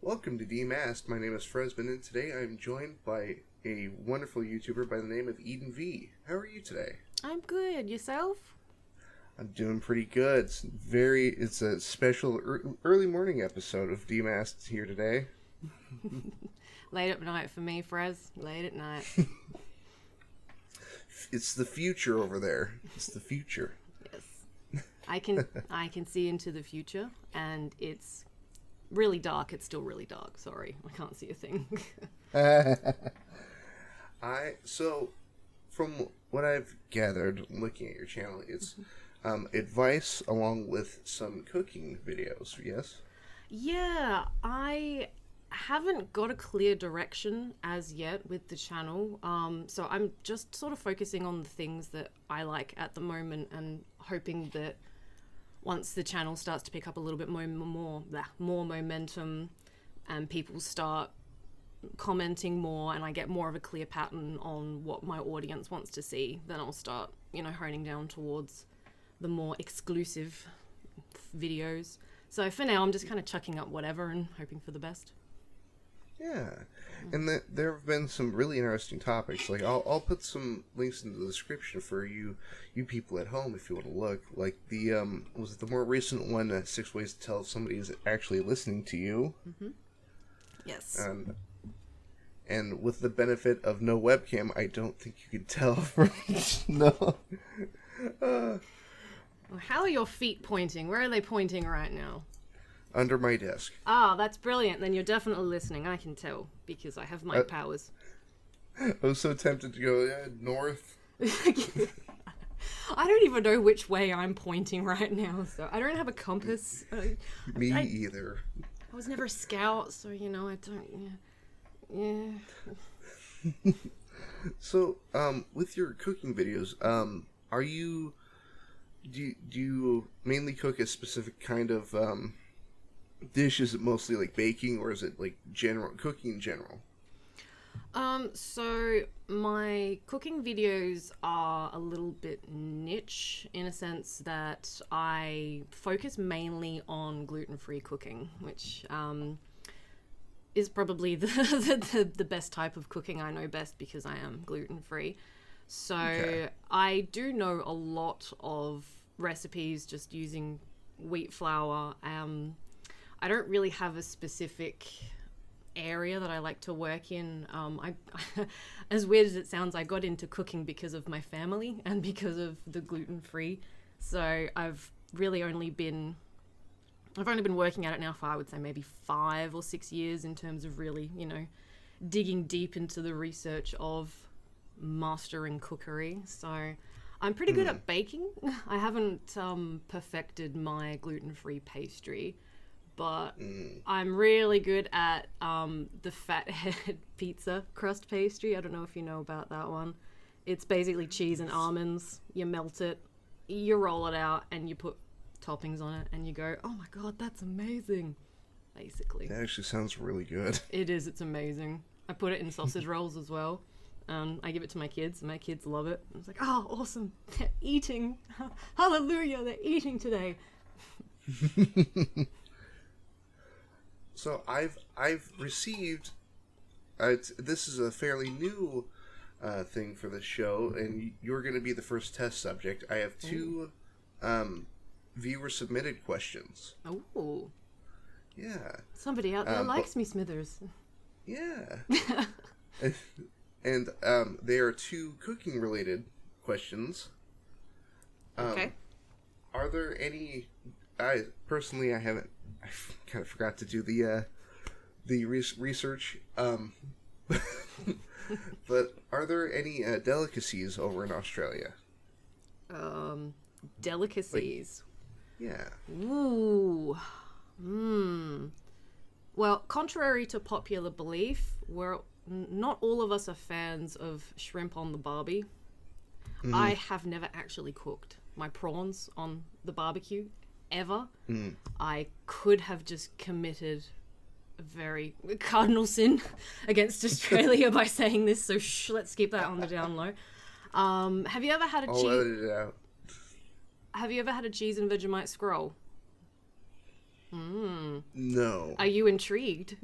Welcome to Demasked. My name is Fresman, and today I'm joined by a wonderful YouTuber by the name of Eden Vee. How are you today? I'm good. Yourself? I'm doing pretty good. It's a special early morning episode of Demasked here today. Late at night for me, Frez. Late at night. It's the future over there. It's the future. Yes. I can see into the future, and it's really dark. It's still really dark. Sorry, I can't see a thing. So from what I've gathered looking at your channel, it's advice along with some cooking videos, yes? Yeah, I haven't got a clear direction as yet with the channel. So I'm just sort of focusing on the things that I like at the moment and hoping that once the channel starts to pick up a little bit more momentum and people start commenting more and I get more of a clear pattern on what my audience wants to see, then I'll start, honing down towards the more exclusive videos. So for now, I'm just kind of chucking up whatever and hoping for the best. Yeah, and there have been some really interesting topics. Like I'll put some links in the description for you people at home if you want to look. Like the was it the more recent one, 6 ways to tell if somebody is actually listening to you. Mm-hmm. Yes. And with the benefit of no webcam, I don't think you can tell from no. Well, how are your feet pointing? Where are they pointing right now? Under my desk. Ah, that's brilliant. Then you're definitely listening. I can tell because I have my powers. I was so tempted to go north. I don't even know which way I'm pointing right now, so I don't have a compass. Me either. I was never a scout, so I don't. Yeah. So, with your cooking videos, do you mainly cook a specific kind of dish? Is it mostly like baking, or is it like general cooking in general? So my cooking videos are a little bit niche in a sense that I focus mainly on gluten-free cooking, which is probably the best type of cooking I know best because I am gluten-free. So okay. I do know a lot of recipes just using wheat flour. I don't really have a specific area that I like to work in. I as weird as it sounds, I got into cooking because of my family and because of the gluten-free. So I've only been working at it now for, I would say, maybe 5 or 6 years in terms of really, digging deep into the research of mastering cookery. So I'm pretty good at baking. I haven't perfected my gluten-free pastry, but I'm really good at the fathead pizza crust pastry. I don't know if you know about that one. It's basically cheese and almonds. You melt it, you roll it out, and you put toppings on it, and you go, oh my god, that's amazing, basically. That actually sounds really good. It is. It's amazing. I put it in sausage rolls as well. I give it to my kids, and my kids love it. I was like, oh, awesome. They're eating. Hallelujah, they're eating today. So I've received, this is a fairly new thing for the show, and you're going to be the first test subject. I have 2 viewer-submitted questions. Oh. Yeah. Somebody out there likes me, Smithers. Yeah. And they are 2 cooking-related questions. Okay. Are there any... I kind of forgot to do the research. But are there any delicacies over in Australia? Delicacies. Yeah. Ooh. Well, contrary to popular belief, not all of us are fans of shrimp on the barbie. Mm-hmm. I have never actually cooked my prawns on the barbecue, ever. I could have just committed a very cardinal sin against Australia by saying this, so let's keep that on the down low. Have you ever had a I'll edit it out. Have you ever had a cheese and Vegemite scroll? No. Are you intrigued?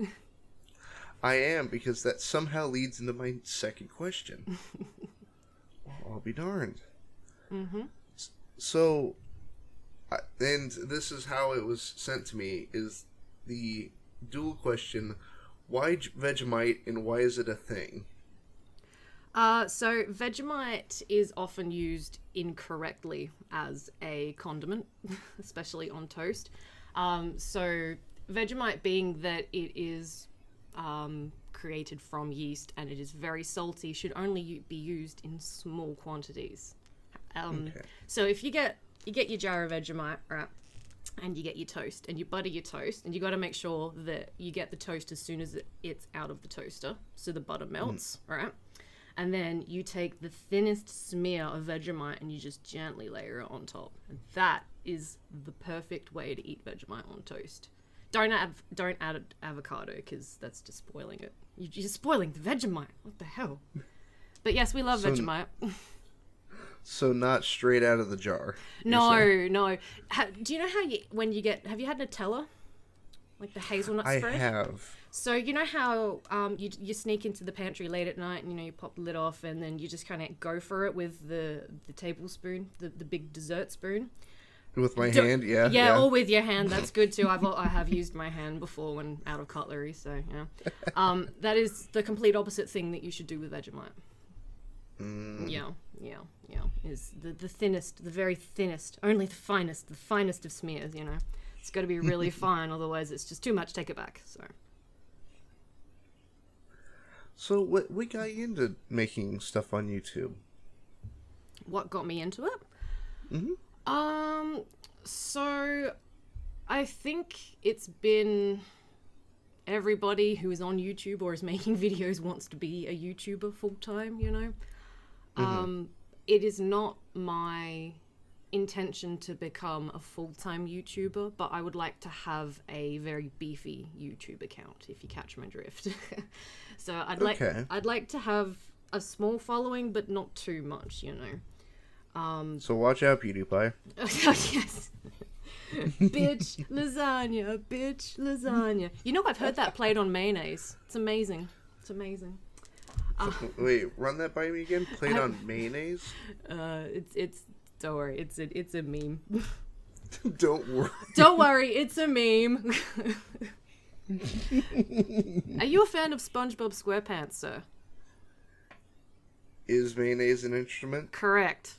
I am, because that somehow leads into my second question. Well, I'll be darned. Mm-hmm. So, and this is how it was sent to me, is the dual question, why Vegemite and why is it a thing? So Vegemite is often used incorrectly as a condiment, especially on toast. So Vegemite, being that it is created from yeast and it is very salty, should only be used in small quantities. Okay. So if you get your jar of Vegemite, right, and you get your toast and you butter your toast, and you got to make sure that you get the toast as soon as it's out of the toaster, so the butter melts, right? And then you take the thinnest smear of Vegemite and you just gently layer it on top. And that is the perfect way to eat Vegemite on toast. Don't add avocado, because that's just spoiling it. You're spoiling the Vegemite. What the hell? But yes, we love Vegemite. So not straight out of the jar. No. Do you know how have you had Nutella? Like the hazelnut spread? I have. So you know how you sneak into the pantry late at night and you pop the lid off and then you just kind of go for it with the tablespoon, the big dessert spoon. With my hand, yeah. Yeah, or with your hand. That's good too. I have used my hand before when out of cutlery. So yeah, that is the complete opposite thing that you should do with Vegemite. Yeah. Is the thinnest, the very thinnest, only the finest of smears. It's got to be really fine, otherwise it's just too much. Take it back. So what got you into making stuff on YouTube? What got me into it? Mm-hmm. So I think it's been everybody who is on YouTube or is making videos wants to be a YouTuber full time, It is not my intention to become a full-time YouTuber, but I would like to have a very beefy YouTube account, if you catch my drift. So I'd like to have a small following, but not too much, So watch out, PewDiePie. Yes. Bitch lasagna. I've heard that played on mayonnaise. It's amazing. Wait, run that by me again. Played on mayonnaise. It's don't worry. It's a meme. Don't worry. Don't worry. It's a meme. Are you a fan of SpongeBob SquarePants, sir? Is mayonnaise an instrument? Correct.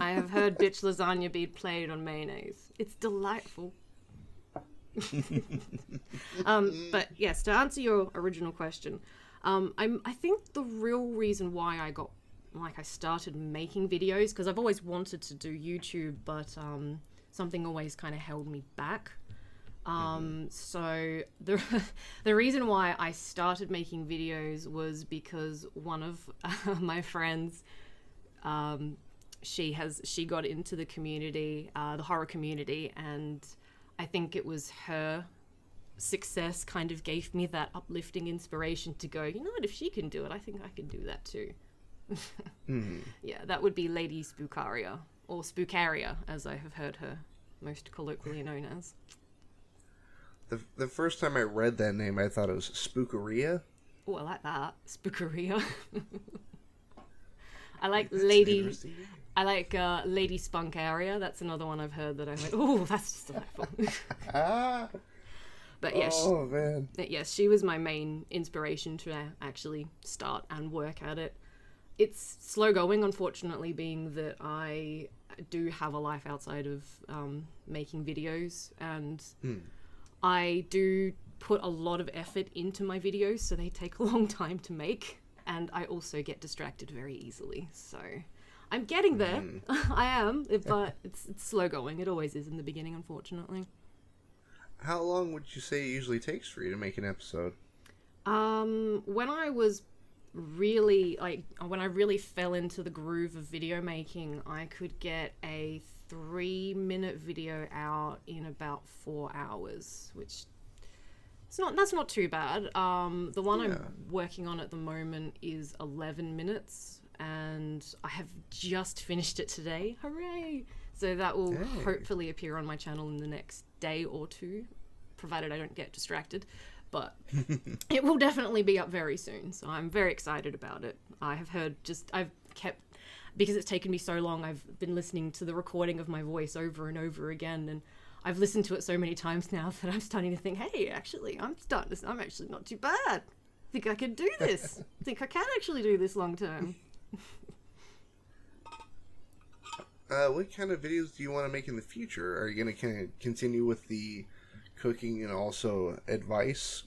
I have heard bitch lasagna be played on mayonnaise. It's delightful. But yes, to answer your original question, I think the real reason why I started making videos, because I've always wanted to do YouTube, but something always kind of held me back. So the reason why I started making videos was because one of my friends, she got into the community, the horror community, and I think it was her success kind of gave me that uplifting inspiration to go, you know what, if she can do it, I think I can do that too. Yeah, that would be Lady Spookaria, or Spookaria, as I have heard her most colloquially known as. The first time I read that name, I thought it was Spookaria. Oh, I like that. Spookaria. I like Lady Spunkaria. That's another one I've heard that I'm like, oh, that's just delightful. But yes, oh man, yes, she was my main inspiration to actually start and work at it. It's slow going, unfortunately, being that I do have a life outside of making videos, and I do put a lot of effort into my videos, so they take a long time to make, and I also get distracted very easily. So I'm getting there. I am, but it's slow going. It always is in the beginning, unfortunately. How long would you say it usually takes for you to make an episode? When I was really when I really fell into the groove of video making, I could get a 3-minute video out in about 4 hours, which that's not too bad. The one I'm working on at the moment is 11 minutes, and I have just finished it today. Hooray! So that will Hey. hopefully appear on my channel in the next day or two, provided I don't get distracted. But it will definitely be up very soon, so I'm very excited about it. Because it's taken me so long, I've been listening to the recording of my voice over and over again, and I've listened to it so many times now that I'm starting to think, hey, actually, I'm actually not too bad. I think I can do this. I think I can actually do this long term. What kind of videos do you want to make in the future? Are you going to kind of continue with the cooking and also advice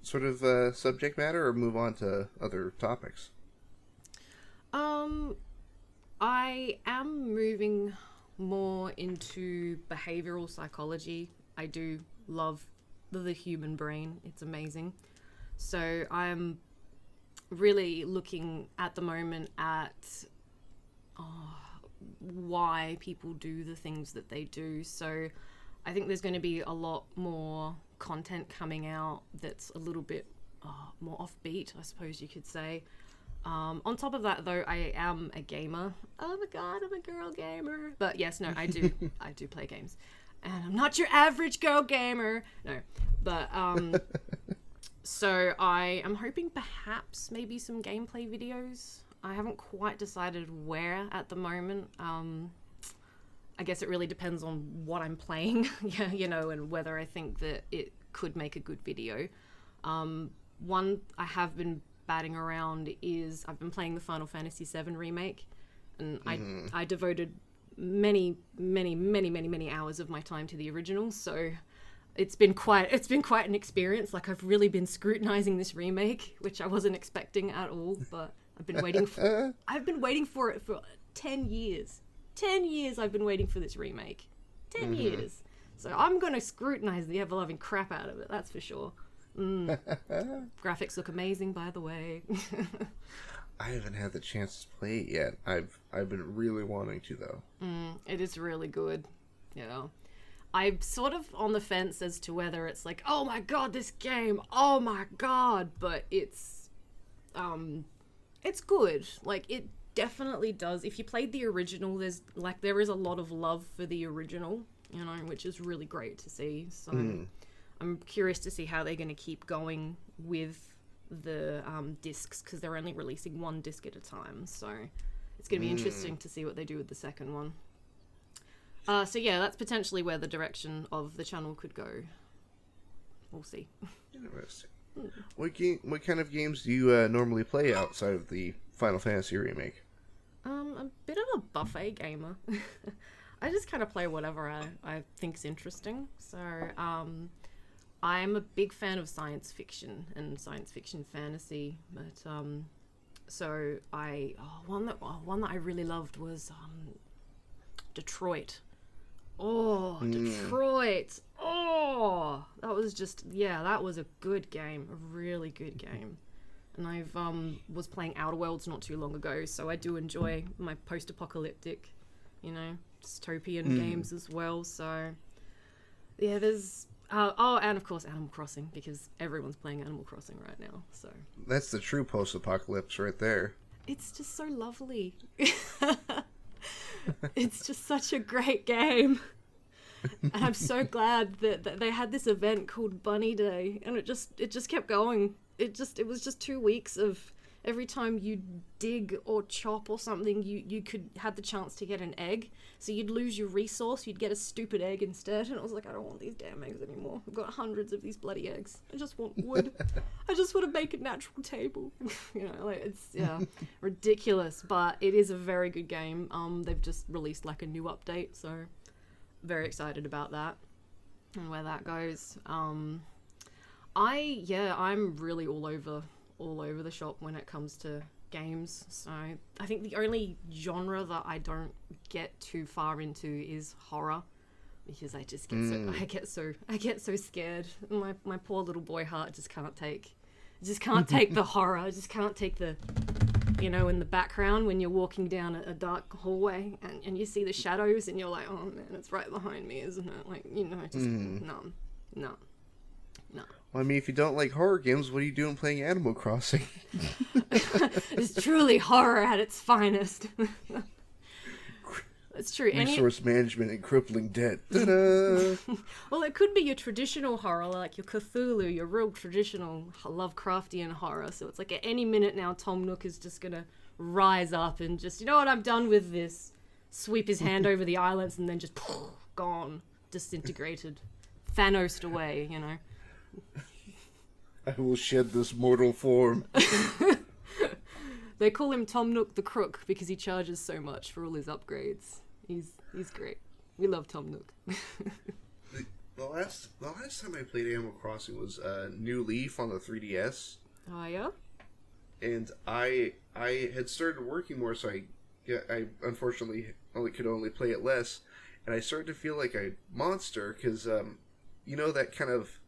sort of subject matter, or move on to other topics? I am moving more into behavioral psychology. I do love the human brain. It's amazing. So I'm really looking at the moment at why people do the things that they do. So I think there's going to be a lot more content coming out that's a little bit more offbeat, I suppose you could say. On top of that, though, I am a gamer. Oh my god, I'm a girl gamer. But yes, no, I do play games. And I'm not your average girl gamer. No, but so I am hoping perhaps maybe some gameplay videos. I haven't quite decided where at the moment. I guess it really depends on what I'm playing, and whether I think that it could make a good video. One I have been batting around is I've been playing the Final Fantasy VII remake, and I devoted many hours of my time to the original, so it's been quite an experience. Like, I've really been scrutinizing this remake, which I wasn't expecting at all, but I've been waiting for it for 10 years. 10 years I've been waiting for this remake. 10 years. So I'm going to scrutinize the ever-loving crap out of it, that's for sure. Graphics look amazing, by the way. I haven't had the chance to play it yet. I've been really wanting to, though. It is really good. I'm sort of on the fence as to whether it's like, oh my god, this game, oh my god, but it's good. Like, it definitely does. If you played the original, there is a lot of love for the original, which is really great to see. So I'm curious to see how they're going to keep going with the discs, because they're only releasing one disc at a time. So it's going to be interesting to see what they do with the second one. So yeah, that's potentially where the direction of the channel could go. We'll see. Interesting. What kind of games do you normally play outside of the Final Fantasy remake? I'm a bit of a buffet gamer. I just kind of play whatever I think's interesting. So I'm a big fan of science fiction and science fiction fantasy. But so one that I really loved was Detroit. Oh, Detroit. Oh, that was a good game, a really good game. And I've was playing Outer Worlds not too long ago, so I do enjoy my post-apocalyptic, dystopian games as well. So yeah, there's and of course Animal Crossing, because everyone's playing Animal Crossing right now. So that's the true post-apocalypse right there. It's just so lovely. It's just such a great game. And I'm so glad that they had this event called Bunny Day, and it just kept going. It was just 2 weeks of every time you dig or chop or something, you could have the chance to get an egg. So you'd lose your resource, you'd get a stupid egg instead. And I was like, I don't want these damn eggs anymore. I've got hundreds of these bloody eggs. I just want wood. I just want to make a natural table. It's ridiculous, but it is a very good game. They've just released like a new update, so very excited about that and where that goes. I'm really all over the shop when it comes to games. So I think the only genre that I don't get too far into is horror, because I just get I get so scared. My poor little boy heart just can't take the horror. I just can't take the in the background when you're walking down a dark hallway and you see the shadows and you're like, oh man, it's right behind me, isn't it? Like, just no. Well, I mean, if you don't like horror games, what are you doing playing Animal Crossing? It's truly horror at its finest. It's true. Resource management and crippling debt. Ta-da! Well, it could be your traditional horror, like your Cthulhu, your real traditional Lovecraftian horror. So it's like at any minute now, Tom Nook is just gonna rise up and just, you know what, I'm done with this. Sweep his hand over the islands and then just gone, disintegrated, Thanos'd away, you know. I will shed this mortal form. They call him Tom Nook the Crook because he charges so much for all his upgrades. He's great. We love Tom Nook. The last time I played Animal Crossing was New Leaf on the 3DS. Oh yeah? And I had started working more, so I unfortunately could only play it less, and I started to feel like a monster because you know that kind of,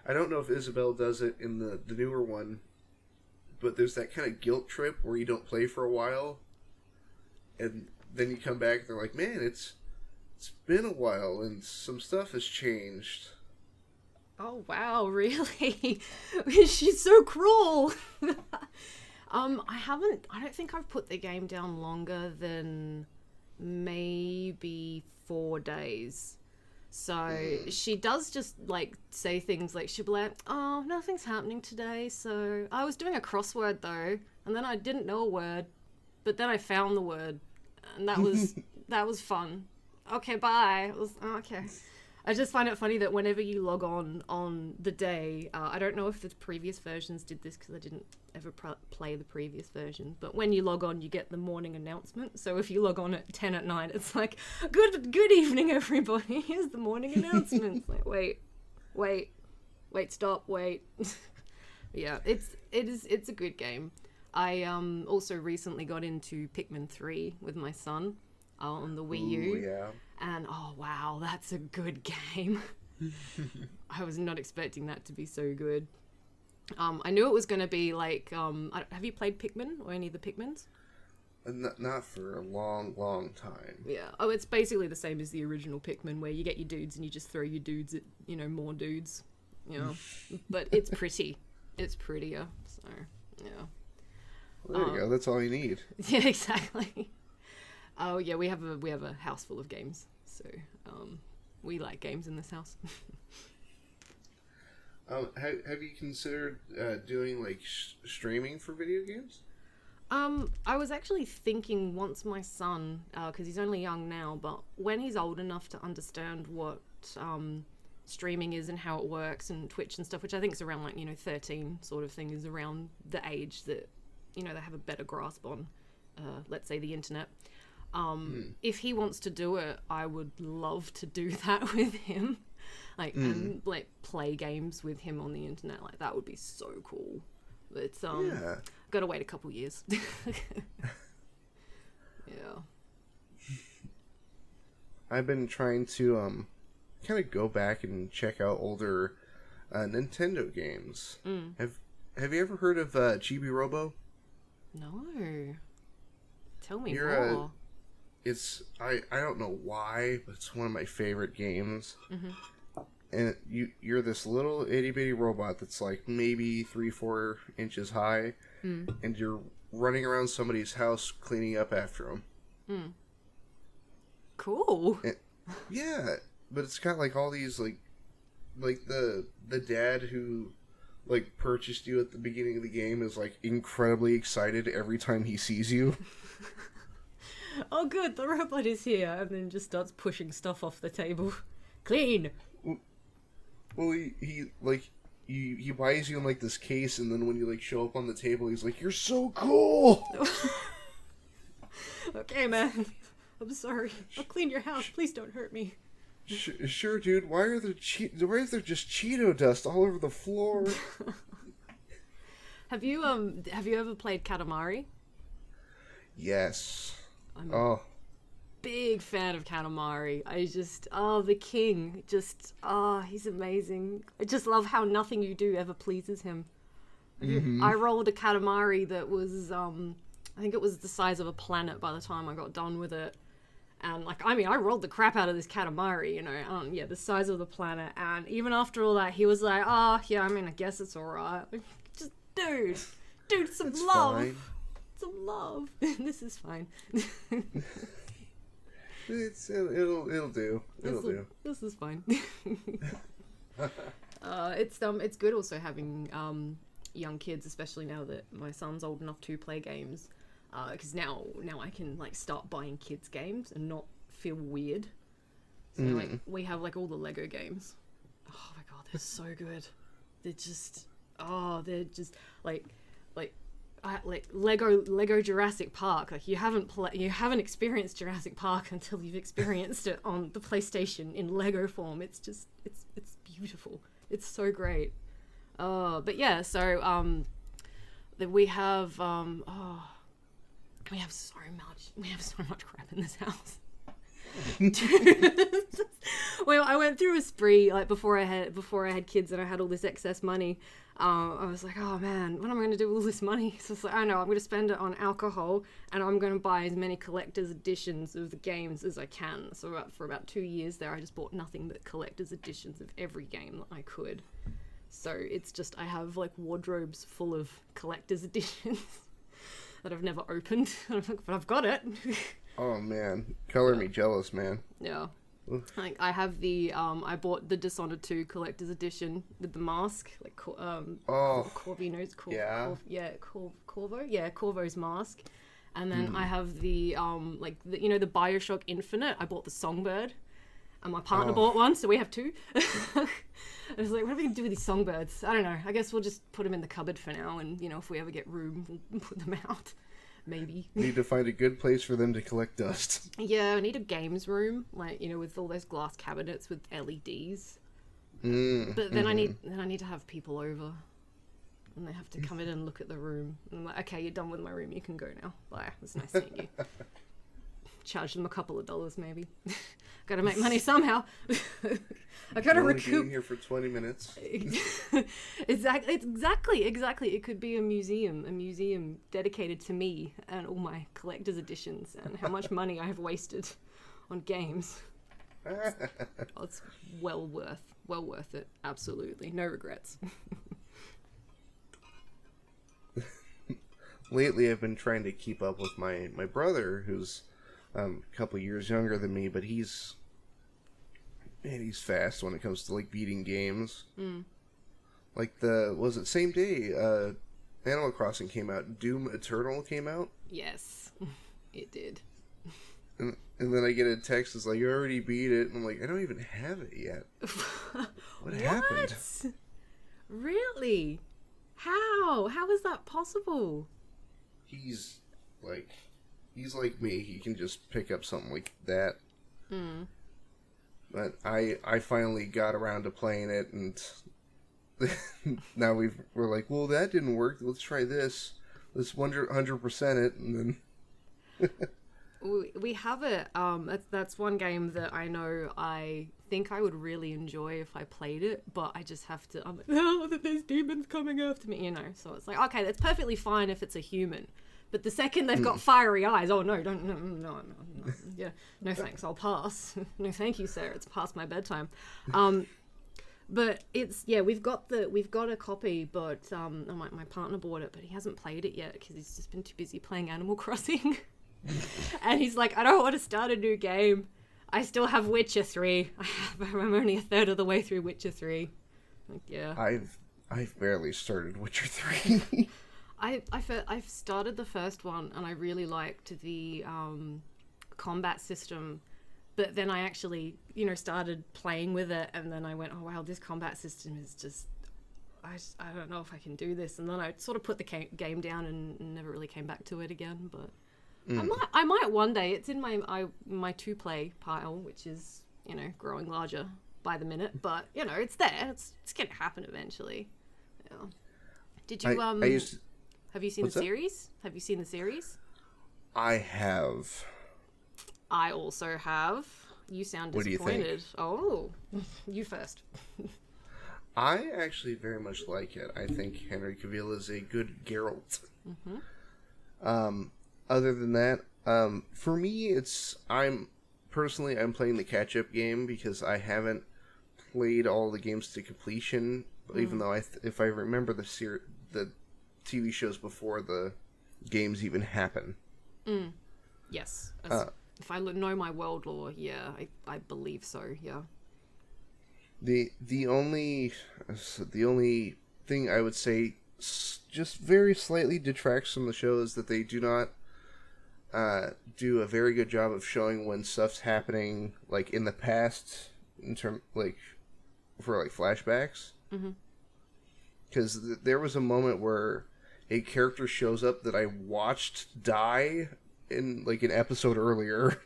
I don't know if Isabelle does it in the newer one, but there's that kind of guilt trip where you don't play for a while, and then you come back and they're like, man, it's been a while and some stuff has changed. Oh wow, really? She's so cruel. I don't think I've put the game down longer than maybe 4 days. So she does just like say things like, she'll be like, oh, nothing's happening today. So I was doing a crossword though, and then I didn't know a word, but then I found the word, and that was fun. Okay, bye. It was okay. I just find it funny that whenever you log on the day, I don't know if the previous versions did this because I didn't ever play the previous versions, but when you log on, you get the morning announcement. So if you log on at 10 at night, it's like, good evening, everybody. Here's the morning announcement. It's like, wait, stop, wait. Yeah, it's a good game. I also recently got into Pikmin 3 with my son on the Wii U. Yeah. And oh wow, that's a good game. I was not expecting that to be so good. I knew it was going to be like, have you played Pikmin or any of the Pikmins? Not for a long time. Yeah. Oh, it's basically the same as the original Pikmin, where you get your dudes and you just throw your dudes at, you know, more dudes. You know, but it's pretty. It's prettier. So yeah. Well, there you go. That's all you need. Yeah, exactly. Oh yeah, we have a house full of games, so we like games in this house. Have you considered doing like streaming for video games? I was actually thinking once my son, because he's only young now, but when he's old enough to understand what streaming is and how it works and Twitch and stuff, which I think is around like 13 sort of thing, is around the age that they have a better grasp on, let's say, the internet. If he wants to do it, I would love to do that with him, and like play games with him on the internet. Like that would be so cool. But gotta wait a couple years. Yeah. I've been trying to kind of go back and check out older Nintendo games. Have you ever heard of Chibi Robo? No. Tell me more. I don't know why, but it's one of my favorite games. And you're this little itty bitty robot that's like maybe 3-4 inches high, and you're running around somebody's house cleaning up after them. Cool. Yeah, but it's got like all these like the dad who like purchased you at the beginning of the game is like incredibly excited every time he sees you. Oh good, the robot is here, and then just starts pushing stuff off the table. Clean! Well, he buys you in like this case, and then when you like show up on the table, he's like, "You're so cool." Okay, man. I'm sorry. I'll clean your house. Please don't hurt me. Sure, dude. Why is there just Cheeto dust all over the floor? Have you ever played Katamari? Yes. I'm a big fan of Katamari. The king. He's amazing. I just love how nothing you do ever pleases him. I rolled a Katamari that was, I think it was the size of a planet by the time I got done with it. And, I rolled the crap out of this Katamari, the size of the planet. And even after all that, he was like, I guess it's alright. Just, dude, some love. Fine. Some love. This is fine. It'll do. It'll do. This is fine. It's good also having young kids, especially now that my son's old enough to play games. Because now I can like start buying kids games and not feel weird. So like we have like all the Lego games. Oh my god, they're so good. They're just like Lego Jurassic Park. Like you haven't experienced Jurassic Park until you've experienced it on the PlayStation in Lego form. It's beautiful. It's so great. But yeah, so that we have we have so much crap in this house. Well, I went through a spree like before I had kids and I had all this excess money. I was like, oh man, what am I going to do with all this money? So it's like, I know, I'm going to spend it on alcohol and I'm going to buy as many collector's editions of the games as I can. So for about 2 years there, I just bought nothing but collector's editions of every game that I could. So it's just, I have like wardrobes full of collector's editions that I've never opened, but I've got it. Oh man, color me jealous, man. Yeah. Like I have the I bought the Dishonored 2 collector's edition with the mask, like Corvino's Corvo's mask, and then I have the the BioShock Infinite. I bought the Songbird, and my partner bought one, so we have two. I was like, what are we gonna do with these songbirds? I don't know. I guess we'll just put them in the cupboard for now, and if we ever get room, we'll put them out. Maybe. Need to find a good place for them to collect dust. Yeah, I need a games room, like with all those glass cabinets with LEDs. But then I need to have people over, and they have to come in and look at the room. And I'm like, okay, you're done with my room. You can go now. Bye. It was nice seeing you. Charge them a couple of dollars, maybe. Gotta make money somehow. I gotta recoup. Be in here for 20 minutes. Exactly. It could be a museum dedicated to me and all my collector's editions and how much money I have wasted on games. It's well worth it. Absolutely, no regrets. Lately, I've been trying to keep up with my brother, who's a couple years younger than me, but he's fast when it comes to like beating games. Like same day Animal Crossing came out, Doom Eternal came out. Yes, it did. And then I get a text that's like, you already beat it, and I'm like, I don't even have it yet. What happened? Really? How is that possible? He's like me. He can just pick up something like that. But I finally got around to playing it, and now we're like, well, that didn't work. Let's try this. Let's 100% it, and then we have it. That's one game that I know I think I would really enjoy if I played it, but I just have to. I'm like, oh, there's demons coming after me, So it's like, okay, that's perfectly fine if it's a human. But the second they've got fiery eyes, oh no, no, yeah, no thanks, I'll pass. No thank you, sir, it's past my bedtime. But we've got a copy, but my partner bought it, but he hasn't played it yet because he's just been too busy playing Animal Crossing. And he's like, I don't want to start a new game. I still have Witcher 3. I'm only a third of the way through Witcher 3. Like, yeah. I've barely started Witcher 3. I've started the first one and I really liked the combat system, but then I actually started playing with it and then I went, oh wow, this combat system is just I don't know if I can do this, and then I sort of put the game down and never really came back to it again. But I might one day. It's in my to play pile, which is growing larger by the minute, but it's there. It's gonna happen eventually. Yeah. Did you have you seen the series? Have you seen the series? I have. I also have. You sound disappointed. What do you think? Oh, you first. I actually very much like it. I think Henry Cavill is a good Geralt. Other than that, for me, I'm playing the catch-up game because I haven't played all the games to completion. Even though if I remember the TV shows before the games even happen. Yes. If I know my world lore, yeah, I believe so. Yeah. The only thing I would say just very slightly detracts from the show is that they do not do a very good job of showing when stuff's happening like in the past in term like for like flashbacks. Because there was a moment where a character shows up that I watched die in like an episode earlier.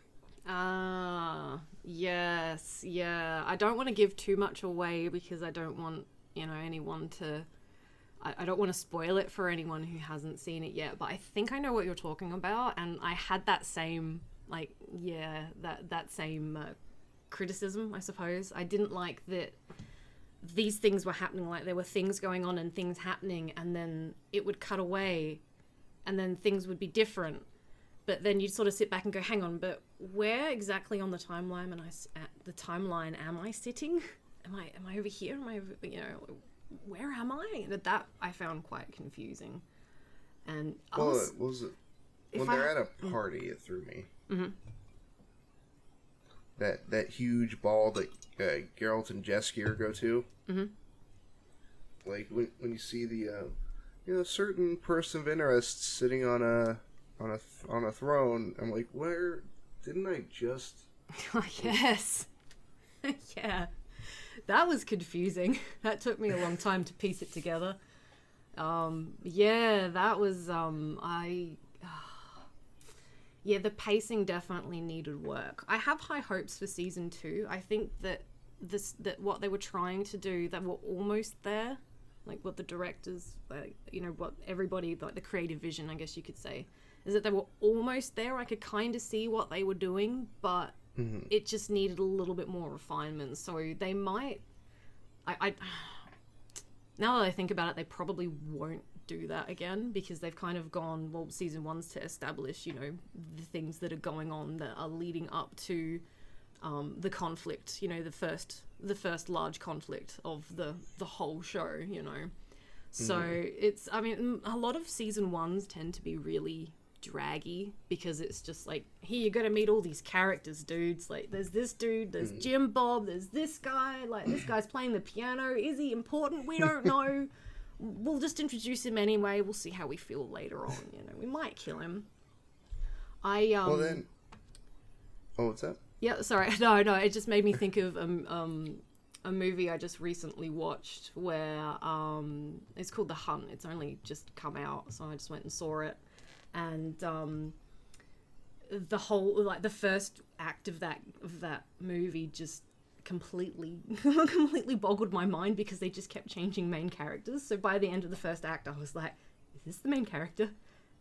Ah, yes, yeah. I don't want to give too much away because I don't want, anyone to... I don't want to spoil it for anyone who hasn't seen it yet, but I think I know what you're talking about, and I had that same, that same criticism, I suppose. I didn't like that these things were happening, like there were things going on and things happening, and then it would cut away, and then things would be different. But then you'd sort of sit back and go, hang on, but where exactly on the timeline am I sitting? Am I over here? Am I over, where am I? That I found quite confusing. And well, it was when they're at a party, it threw me. Mm-hmm. That huge ball that Geralt and Jaskier go to. Mm-hmm. Like when you see the certain person of interest sitting on a throne, I'm like, where didn't I just? Yes. Yeah. That was confusing. That took me a long time to piece it together. Yeah, that was yeah, the pacing definitely needed work. I have high hopes for season 2. I think that what they were trying to do, that were almost there, like what the directors, what everybody, like the creative vision, I guess you could say, is that they were almost there. I could kind of see what they were doing, but it just needed a little bit more refinement. So they might, now that I think about it, they probably won't do that again, because they've kind of gone, well, season 1's to establish, the things that are going on that are leading up to the conflict, the first large conflict of the whole show, So it's, I mean, a lot of season 1s tend to be really draggy, because it's just like, here, you're gonna meet all these characters, dudes. Like, there's this dude, there's Jim Bob, there's this guy, like, this guy's playing the piano. Is he important? We don't know. We'll just introduce him anyway. We'll see how we feel later on. We might kill him. Well then, what's that? Yeah, sorry. No. It just made me think of a movie I just recently watched where it's called The Hunt. It's only just come out, so I just went and saw it. And the whole, like, the first act of that movie just completely boggled my mind, because they just kept changing main characters. So by the end of the first act, I was like, is this the main character?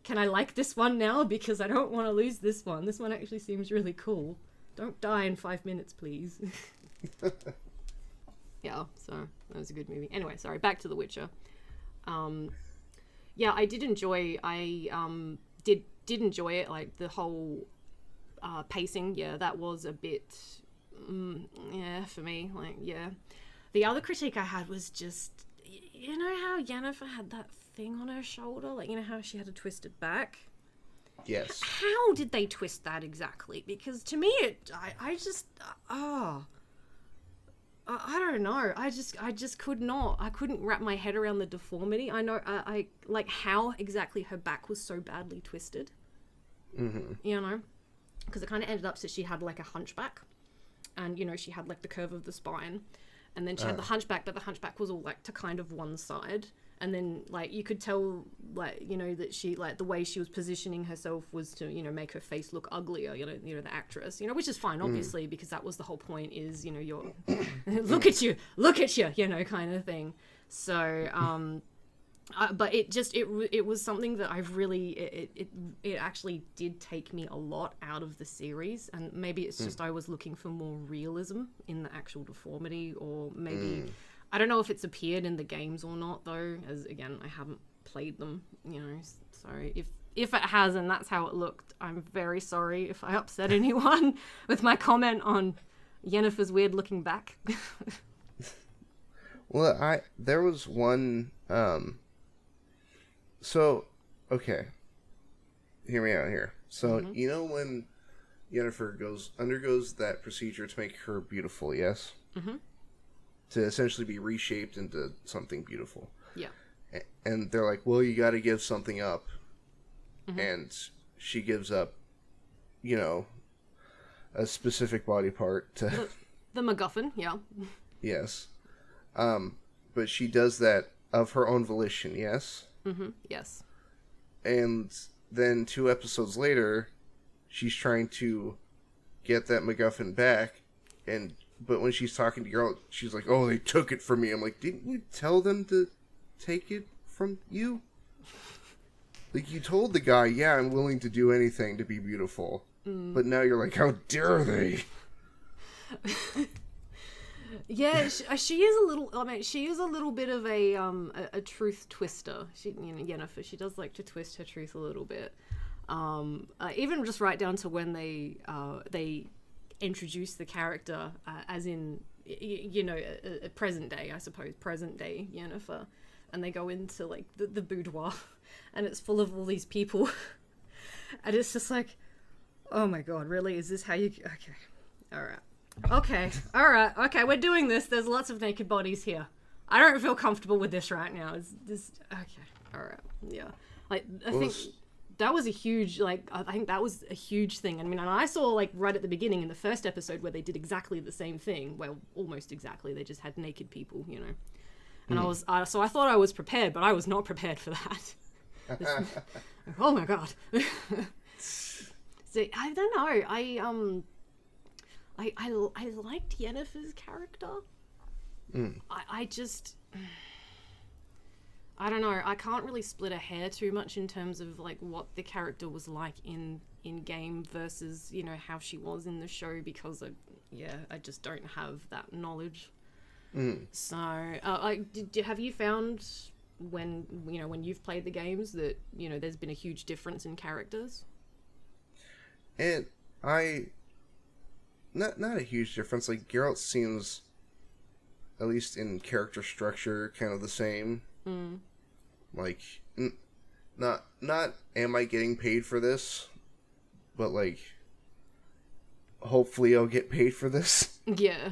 Can I like this one now? Because I don't want to lose this one. This one actually seems really cool. Don't die in 5 minutes, please. Yeah, so that was a good movie. Anyway, sorry, back to The Witcher. Yeah, I did enjoy. Did enjoy it. Like, the whole pacing. Yeah, that was a bit. Yeah, for me. Like, yeah. The other critique I had was just, how Yennefer had that thing on her shoulder. Like, how she had a twisted back. Yes. How did they twist that exactly? Because to me, I don't know. I just could not. I couldn't wrap my head around the deformity. I know. I like how exactly her back was so badly twisted. Mm-hmm. Because it kind of ended up so she had like a hunchback, and she had like the curve of the spine, and then she had the hunchback, but the hunchback was all like to kind of one side. And then, like, you could tell, like, that she, like, the way she was positioning herself was to, make her face look uglier, the actress, which is fine, obviously, because that was the whole point is, you're, look at you, kind of thing. So, but it was something that I've really, it actually did take me a lot out of the series. And maybe it's just I was looking for more realism in the actual deformity, or maybe... I don't know if it's appeared in the games or not, though, as, again, I haven't played them, so if it has and that's how it looked, I'm very sorry if I upset anyone with my comment on Yennefer's weird-looking back. Well, there was one, so, okay, hear me out here. So, when Yennefer undergoes that procedure to make her beautiful, yes? Mm-hmm. To essentially be reshaped into something beautiful. Yeah. And they're like, well, you gotta give something up. Mm-hmm. And she gives up, you know, a specific body part to... The MacGuffin, yeah. Yes. But she does that of her own volition, yes? Mm-hmm, yes. And then 2 episodes later, she's trying to get that MacGuffin back, but when she's talking to Geralt, she's like, oh, they took it from me. I'm like, didn't you tell them to take it from you? Like, you told the guy, yeah, I'm willing to do anything to be beautiful. But now you're like, how dare they? Yeah, she is a little. I mean, she is a little bit of a truth twister. Yennefer, she does like to twist her truth a little bit. Even just right down to when they introduce the character, as in present day, I suppose, present day Yennefer, and they go into like the boudoir, and it's full of all these people, and it's just like, oh my god, really? Is this how you? Okay, all right. Okay, we're doing this. There's lots of naked bodies here. I don't feel comfortable with this right now. Is this okay? All right, yeah. Like I think that was a huge thing. I mean, and I saw like right at the beginning in the first episode where they did exactly the same thing. Well, almost exactly. They just had naked people, And I thought I was prepared, but I was not prepared for that. Oh my god. So I don't know. I liked Yennefer's character. I just, I don't know. I can't really split a hair too much in terms of like what the character was like in game versus how she was in the show, because I just don't have that knowledge. So have you found when you've played the games that there's been a huge difference in characters? And Not a huge difference. Like, Geralt seems, at least in character structure, kind of the same. Like, not am I getting paid for this, but like, hopefully I'll get paid for this. Yeah.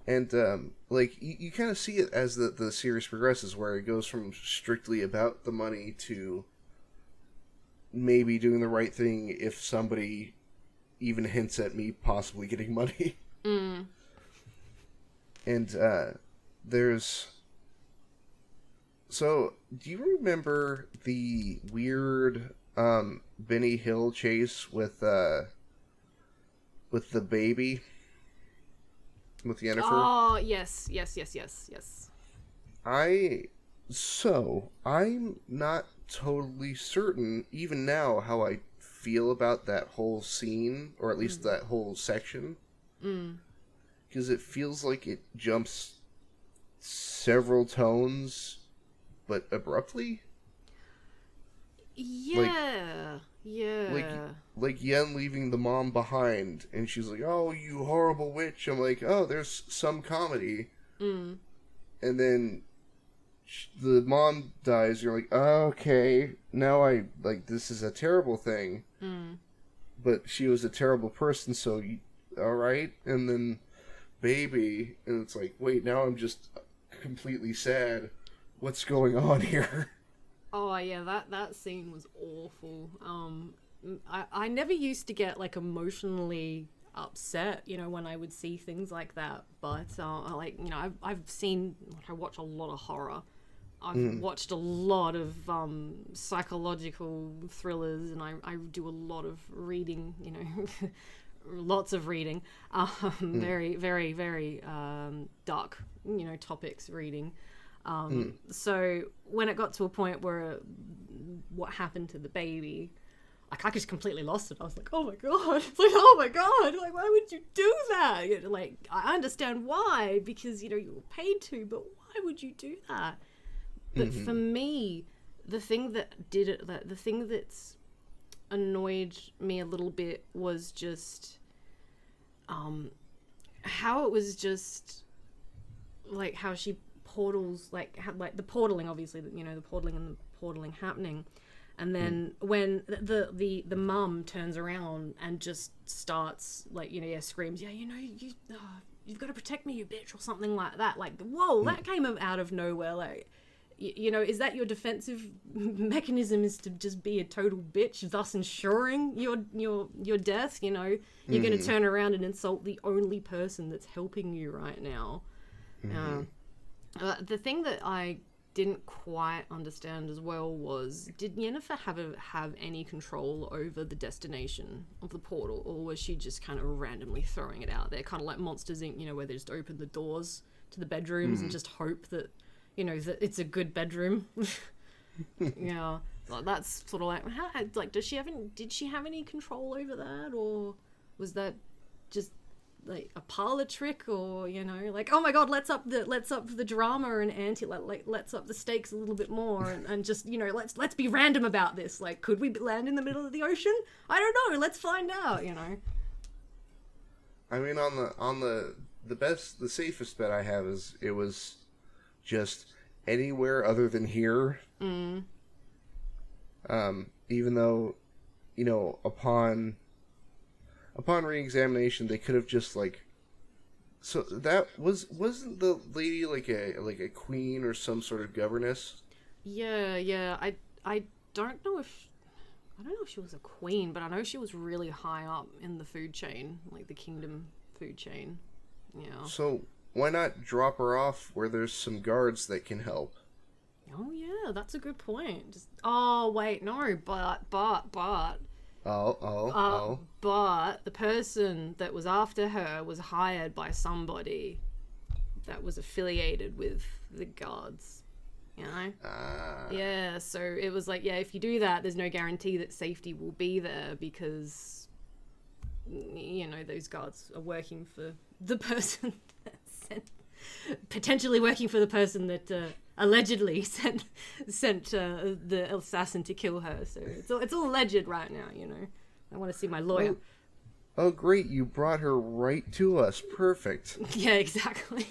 And like you kind of see it as the series progresses, where it goes from strictly about the money to maybe doing the right thing if somebody even hints at me possibly getting money. And there's... So, do you remember the weird Benny Hill chase with the baby? With Yennefer? Oh, yes. I'm not totally certain, even now, how I feel about that whole scene, or at least that whole section. Because it feels like it jumps several tones, but abruptly. Yeah. Like Yen leaving the mom behind, and she's like, "Oh, you horrible witch." I'm like, "Oh, there's some comedy." And then the mom dies. You're like, oh, "Okay, now this is a terrible thing." But she was a terrible person, so all right. And then baby, and it's like, wait, now I'm just completely sad. What's going on here? Oh yeah, that scene was awful. I never used to get like emotionally upset, when I would see things like that. But I watch a lot of horror. I've watched a lot of psychological thrillers, and I do a lot of reading. Lots of reading. Very, very, very dark, topics reading. So when it got to a point where what happened to the baby, like I just completely lost it. I was like, oh my god. It's like, oh my god, like why would you do that? Like I understand why, because you were paid to, but why would you do that? But for me, the thing that's annoyed me a little bit was just how it was just like how she portals, like the portaling, obviously, the portaling and the portaling happening, And then when the mum turns around and just starts like, you know, screams, yeah, you know, you've got to protect me, you bitch, or something like that. Like, whoa, that came out of nowhere. Like, you know, is that your defensive mechanism, is to just be a total bitch, thus ensuring your death? You know, you're going to turn around and insult the only person that's helping you right now. The thing that I didn't quite understand as well was, did Yennefer have any control over the destination of the portal, or was she just kind of randomly throwing it out there, kind of like Monsters Inc., you know, where they just open the doors to the bedrooms and just hope that, you know, that it's a good bedroom? Yeah, like, that's sort of like, how, like, did she have any control over that, or was that just like a parlor trick, or, you know, like, oh my god, let's up the drama and let's up the stakes a little bit more, and just, you know, let's be random about this. Like, could we land in the middle of the ocean? I don't know. Let's find out. You know. I mean, on the safest bet I have is it was just anywhere other than here. Even though, you know, upon re-examination, they could have just, like, so that wasn't the lady like a queen or some sort of governess? Yeah. I don't know if she was a queen, but I know she was really high up in the food chain, like the kingdom food chain. Yeah. So why not drop her off where there's some guards that can help? Oh yeah, that's a good point. Just, oh wait, no, but. But the person that was after her was hired by somebody that was affiliated with the guards, you know? Yeah, so it was like, yeah, if you do that, there's no guarantee that safety will be there, because, you know, those guards are working for the person that potentially working for the person that allegedly sent the assassin to kill her. So it's all alleged right now, you know. I want to see my lawyer. Oh, great, you brought her right to us. Perfect. Yeah, exactly.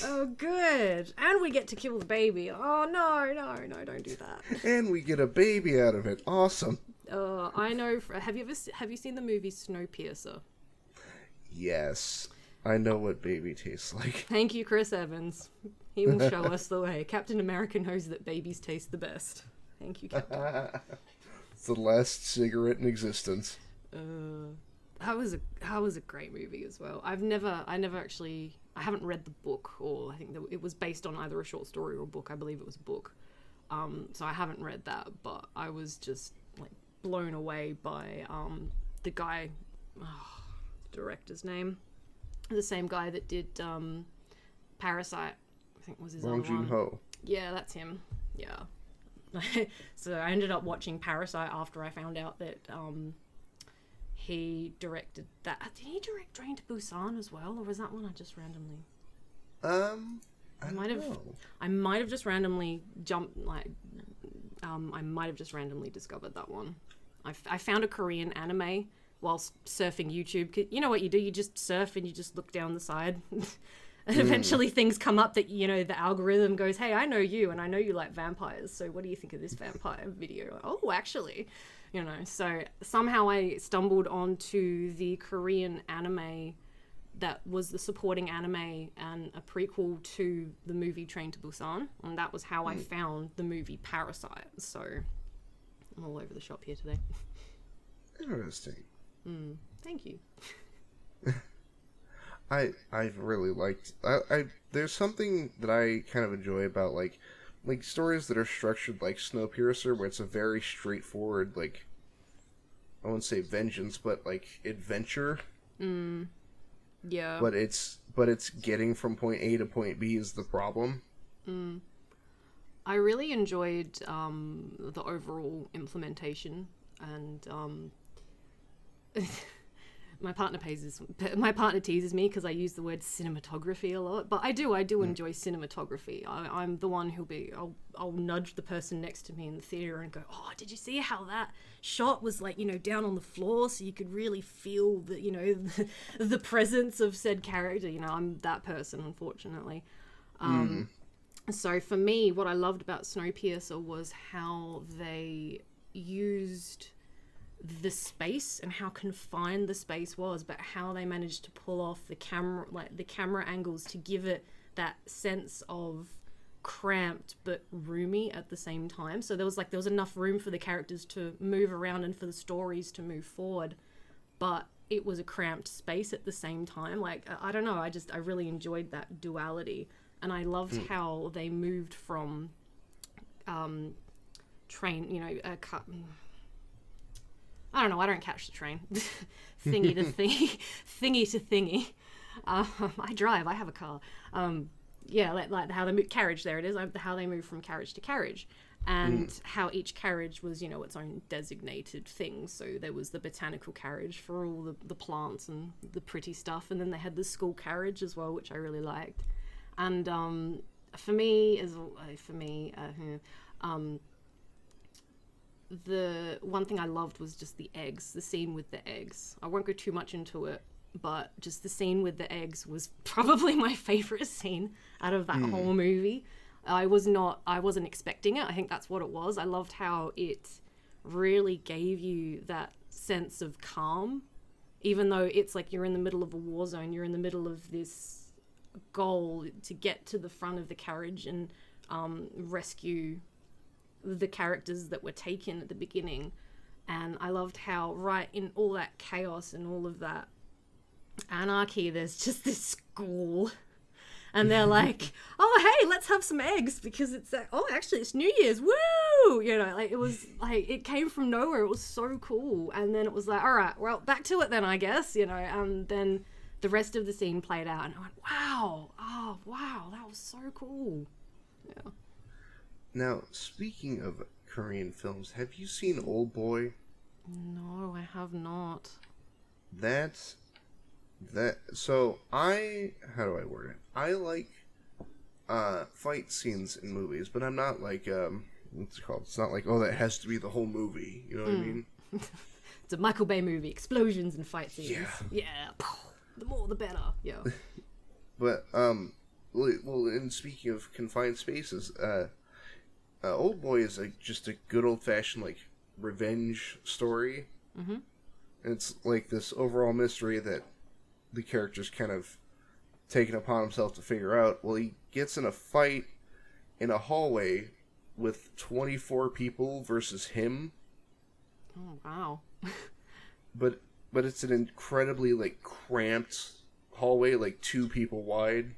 Oh, good. And we get to kill the baby. Oh, no, don't do that. And we get a baby out of it. Awesome. I know. Have you seen the movie Snowpiercer? Yes. I know what baby tastes like. Thank you, Chris Evans. He will show us the way. Captain America knows that babies taste the best. Thank you, Captain. It's the last cigarette in existence. That was a great movie as well. I haven't read the book, or I think that it was based on either a short story or a book. I believe it was a book. So I haven't read that, but I was just like blown away by the guy, the director's name. The same guy that did Parasite, I think was his Bong other one. Joon-ho. Yeah, that's him. Yeah. So I ended up watching Parasite after I found out that he directed that. Did he direct Train to Busan as well, or was that one I just randomly? I might have just randomly jumped, like, I might have just randomly discovered that one. I found a Korean anime whilst surfing YouTube. You know what you do? You just surf and you just look down the side. And eventually things come up that, you know, the algorithm goes, hey, I know you, and I know you like vampires, so what do you think of this vampire video? Oh, actually, you know, so somehow I stumbled onto the Korean anime that was the supporting anime and a prequel to the movie Train to Busan, and that was how I found the movie Parasite. So I'm all over the shop here today. Interesting. Thank you. I've really liked. I there's something that I kind of enjoy about like stories that are structured like Snowpiercer, where it's a very straightforward, like, I won't say vengeance, but like adventure. Yeah. But it's getting from point A to point B is the problem. I really enjoyed the overall implementation, and my partner teases me because I use the word cinematography a lot, but I do enjoy cinematography. I'm the one I'll nudge the person next to me in the theater and go, oh, did you see how that shot was, like, you know, down on the floor, so you could really feel the, you know, the presence of said character. You know, I'm that person, unfortunately. So for me, what I loved about Snowpiercer was how they used the space and how confined the space was, but how they managed to pull off the camera angles to give it that sense of cramped but roomy at the same time. So there was enough room for the characters to move around and for the stories to move forward, but it was a cramped space at the same time. Like, I don't know, I really enjoyed that duality, and I loved how they moved from train, I don't know, I don't catch the train. Thingy to thingy, thingy to thingy. I drive, I have a car. Like how they move, carriage, there it is, how they move from carriage to carriage. And how each carriage was, its own designated thing. So there was the botanical carriage for all the plants and the pretty stuff. And then they had the school carriage as well, which I really liked. And the one thing I loved was just the eggs, the scene with the eggs. I won't go too much into it, but just the scene with the eggs was probably my favorite scene out of that whole movie. I wasn't expecting it. I think that's what it was. I loved how it really gave you that sense of calm, even though it's like you're in the middle of a war zone, you're in the middle of this goal to get to the front of the carriage and rescue the characters that were taken at the beginning. And I loved how right in all that chaos and all of that anarchy, there's just this school, and they're like, oh hey, let's have some eggs because it's actually it's New Year's, woo, like it was like it came from nowhere. It was so cool. And then it was like, all right, well, back to it then, I guess, and then the rest of the scene played out, and I went, wow, that was so cool. Yeah. Now, speaking of Korean films, have you seen Old Boy? No, I have not. So how do I word it? I like fight scenes in movies, but I'm not like what's it called? It's not like, oh, that has to be the whole movie. You know what I mean? It's a Michael Bay movie, explosions and fight scenes. Yeah. The more the better. Yeah. But well, and speaking of confined spaces, Old Boy is just a good old fashioned like revenge story. Mm-hmm. And it's like this overall mystery that the character's kind of taken upon himself to figure out. Well, he gets in a fight in a hallway with 24 people versus him. Oh, wow. but it's an incredibly like cramped hallway, like 2 people wide.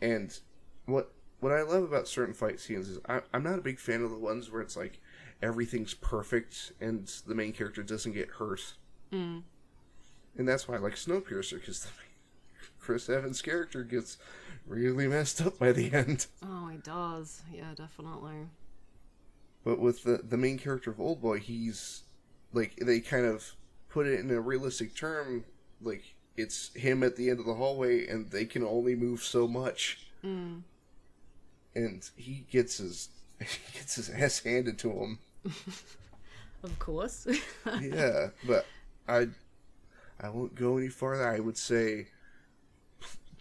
And what I love about certain fight scenes is I'm not a big fan of the ones where it's like everything's perfect and the main character doesn't get hurt. And that's why I like Snowpiercer, because Chris Evans' character gets really messed up by the end. Oh, he does. Yeah, definitely. But with the main character of Old Boy, he's like, they kind of put it in a realistic term, like it's him at the end of the hallway and they can only move so much. And he gets his ass handed to him. Of course. Yeah, but I won't go any farther. I would say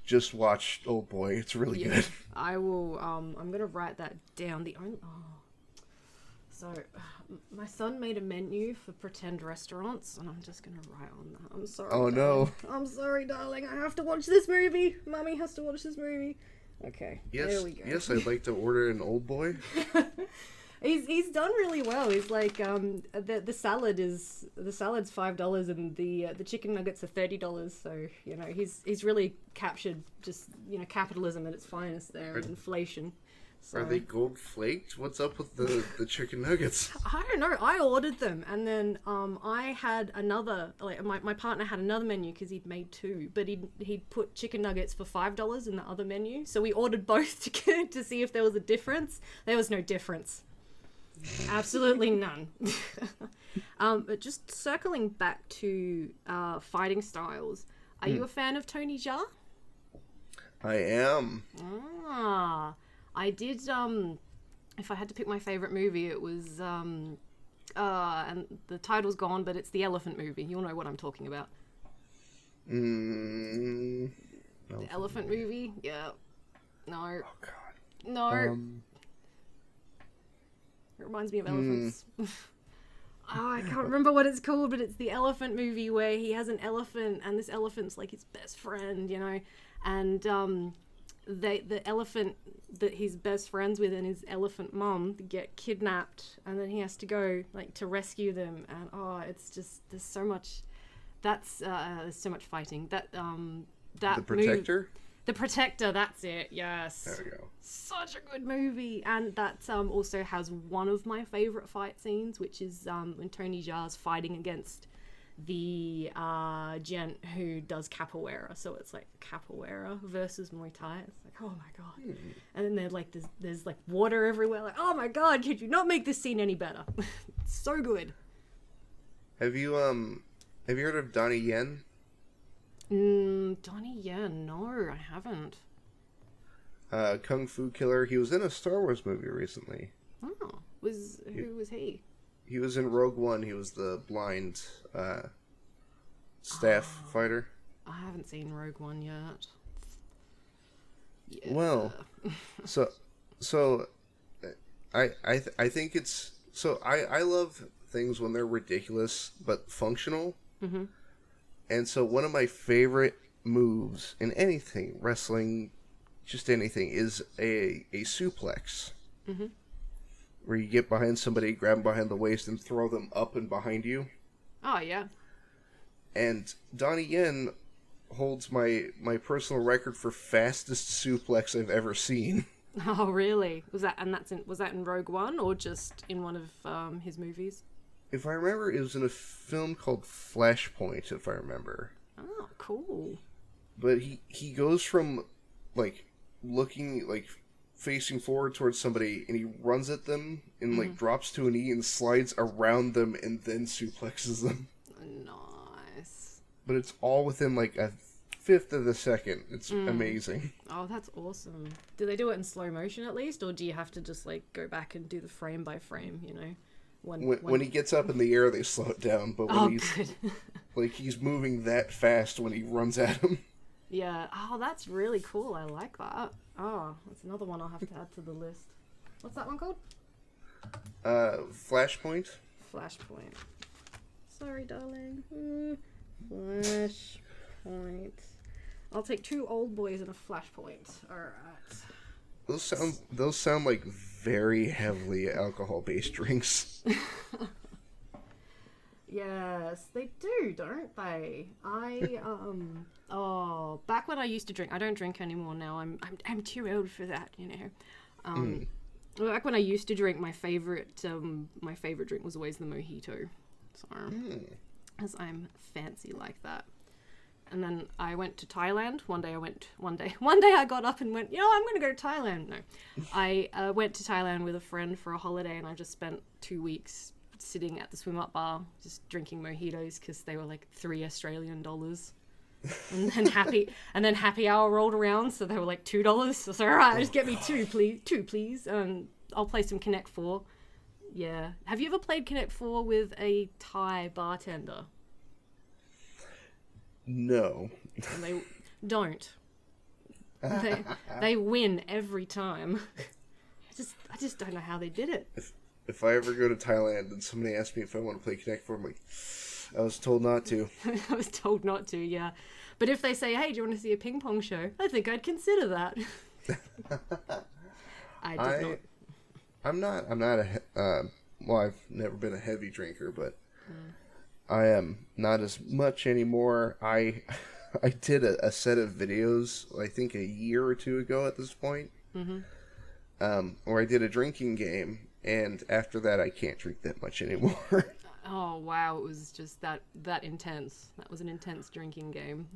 just watch Old Boy. It's really good. I will. I'm gonna write that down. So my son made a menu for pretend restaurants, and I'm just gonna write on that. I'm sorry. Oh, darling. no. I'm sorry, darling. I have to watch this movie. Mummy has to watch this movie. Okay. Yes. There we go. Yes, I'd like to order an Old Boy. He's done really well. He's like the salad's $5 and the chicken nuggets are $30. So he's really captured just capitalism at its finest there, and inflation. So, are they gold flaked? What's up with the chicken nuggets? I don't know. I ordered them, and then I had another. Like my partner had another menu because he'd made 2, but he'd put chicken nuggets for $5 in the other menu. So we ordered both to see if there was a difference. There was no difference. Absolutely none. But just circling back to fighting styles, are you a fan of Tony Jaa? I am. I did. If I had to pick my favorite movie, it was and the title's gone, but it's the Elephant Movie. You'll know what I'm talking about. The Elephant Movie? Yeah. No. Oh God. No. It reminds me of elephants. Oh, I can't remember what it's called, but it's the elephant movie where he has an elephant, and this elephant's like his best friend, you know, and the elephant that he's best friends with and his elephant mum get kidnapped, and then he has to go like to rescue them, and it's just there's so much fighting. That The Protector? The Protector, that's it, yes. There we go. Such a good movie. And that also has one of my favourite fight scenes, which is when Tony Jaa's fighting against the gent who does capoeira. So it's like capoeira versus Muay Thai. It's like, oh my god. And then there's like water everywhere. Like, oh my god, could you not make this scene any better? It's so good. Have you heard of Donnie Yen? Donnie Yen, no, I haven't. Kung Fu Killer. He was in a Star Wars movie recently. Oh, who was he? He was in Rogue One. He was the blind staff fighter. I haven't seen Rogue One yet. Yeah. Well, so I think it's so I love things when they're ridiculous but functional. Mm-hmm. And so one of my favorite moves in anything, wrestling, just anything, is a suplex. Mm-hmm. Where you get behind somebody, grab them behind the waist, and throw them up and behind you. Oh, yeah. And Donnie Yen holds my personal record for fastest suplex I've ever seen. Oh, really? Was that in Rogue One or just in one of his movies? If I remember, it was in a film called Flashpoint, if I remember. Oh, cool. But he goes from, like, looking, like, facing forward towards somebody, and he runs at them, and, like, drops to a knee and slides around them, and then suplexes them. Nice. But it's all within, like, a fifth of a second. It's amazing. Oh, that's awesome. Do they do it in slow motion at least, or do you have to just, like, go back and do the frame by frame, you know? When he gets up in the air, they slow it down, but when he's moving that fast when he runs at him. Yeah. Oh, that's really cool. I like that. Oh, that's another one I'll have to add to the list. What's that one called? Flashpoint. Flashpoint. Sorry, darling. Flashpoint. I'll take 2 old boys and a flashpoint. Alright. Those sound like very heavily alcohol-based drinks. Yes, they do, don't they? Back when I used to drink, I don't drink anymore now. I'm too old for that, you know. Back when I used to drink, my favorite drink was always the mojito. So, as I'm fancy like that. And then I went to Thailand. One day I got up and went, I'm going to go to Thailand. No, I went to Thailand with a friend for a holiday, and I just spent 2 weeks sitting at the swim up bar, just drinking mojitos because they were like $3 Australian. And then happy hour rolled around, so they were like $2. So all right, just get me two, please. I'll play some Connect 4. Yeah. Have you ever played Connect 4 with a Thai bartender? No. And they don't. They win every time. I just don't know how they did it. If I ever go to Thailand and somebody asks me if I want to play Connect 4, I'm like, I was told not to. I was told not to, yeah. But if they say, hey, do you want to see a ping pong show? I think I'd consider that. I did not. I'm not I've never been a heavy drinker, but I am not as much anymore. I did a set of videos, I think a year or 2 ago at this point, where I did a drinking game, and after that I can't drink that much anymore. Oh, wow, it was just that intense. That was an intense drinking game.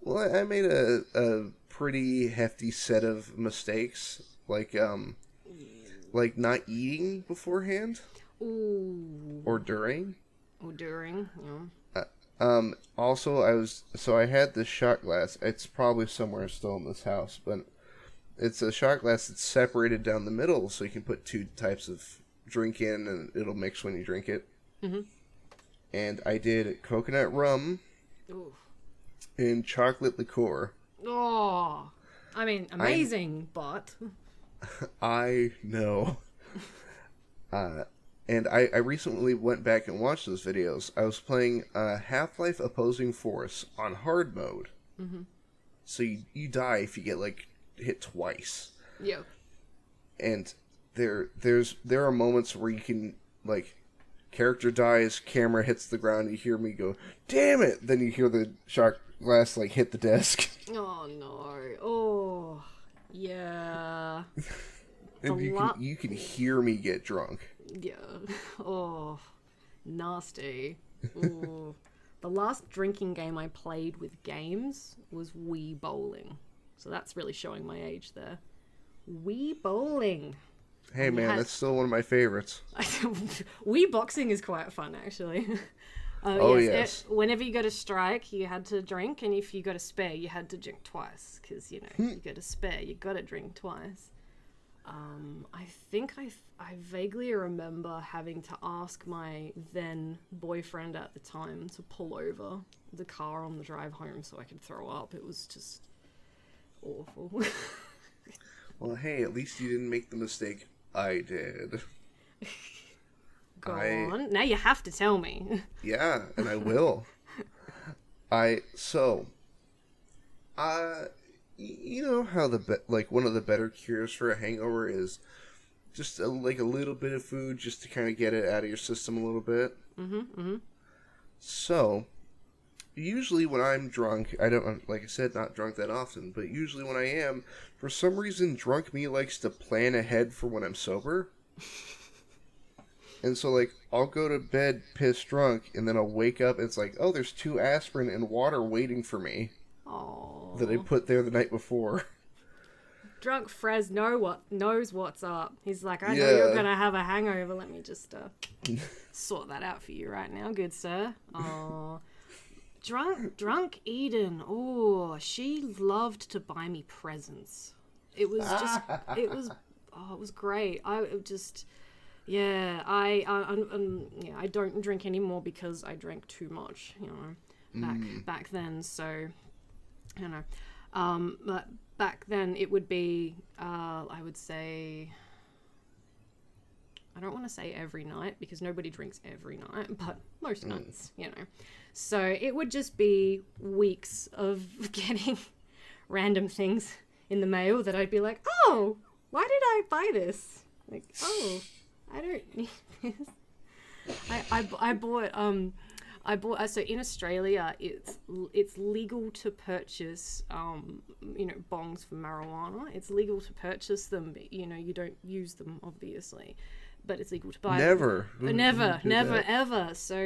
Well, I made a pretty hefty set of mistakes, like not eating beforehand. Ooh. Or during. Or during, yeah. Also, I had this shot glass. It's probably somewhere still in this house, but it's a shot glass that's separated down the middle, so you can put 2 types of drink in, and it'll mix when you drink it. And I did coconut rum and chocolate liqueur. Oh, I mean, amazing, but... I know. And I recently went back and watched those videos. I was playing Half-Life Opposing Force on hard mode. Mm-hmm. So you die if you get, like, hit twice. Yeah. And there are moments where you can, like, character dies, camera hits the ground, you hear me go, damn it! Then you hear the shot glass, like, hit the desk. Oh, no. Oh, yeah. And you can hear me get drunk. Yeah. Oh, nasty. Ooh. The last drinking game I played with games was Wii Bowling. So that's really showing my age there. Wii Bowling. Hey man, that's still one of my favorites. Wii Boxing is quite fun, actually. Yes. Whenever you got a strike, you had to drink, and if you got a spare, you had to drink twice. Because, you got a spare, you got to drink twice. I think I vaguely remember having to ask my then boyfriend at the time to pull over the car on the drive home so I could throw up. It was just awful. Well, hey, at least you didn't make the mistake I did. Go on. Now you have to tell me. Yeah, and I will. You know how one of the better cures for a hangover is just a little bit of food just to kind of get it out of your system a little bit. Mm-hmm. So, usually when I'm drunk, I don't, like I said, not drunk that often, but usually when I am, for some reason, drunk me likes to plan ahead for when I'm sober. And so, like, I'll go to bed pissed drunk, and then I'll wake up, and it's like, oh, there's 2 aspirin and water waiting for me. Aww. That I put there the night before. Drunk Frez knows what's up. He's like, I know you're gonna have a hangover. Let me just sort that out for you right now, good sir. Oh, drunk Eden. Oh, she loved to buy me presents. It was it was great. I don't drink anymore because I drank too much, back then. So, but back then it would be, I would say, I don't want to say every night because nobody drinks every night, but most nights, So it would just be weeks of getting random things in the mail that I'd be like, oh, why did I buy this? Like, oh, I don't need this. I bought so in Australia it's legal to purchase bongs for marijuana. It's legal to purchase them, but you don't use them obviously, but it's legal to buy never ever. So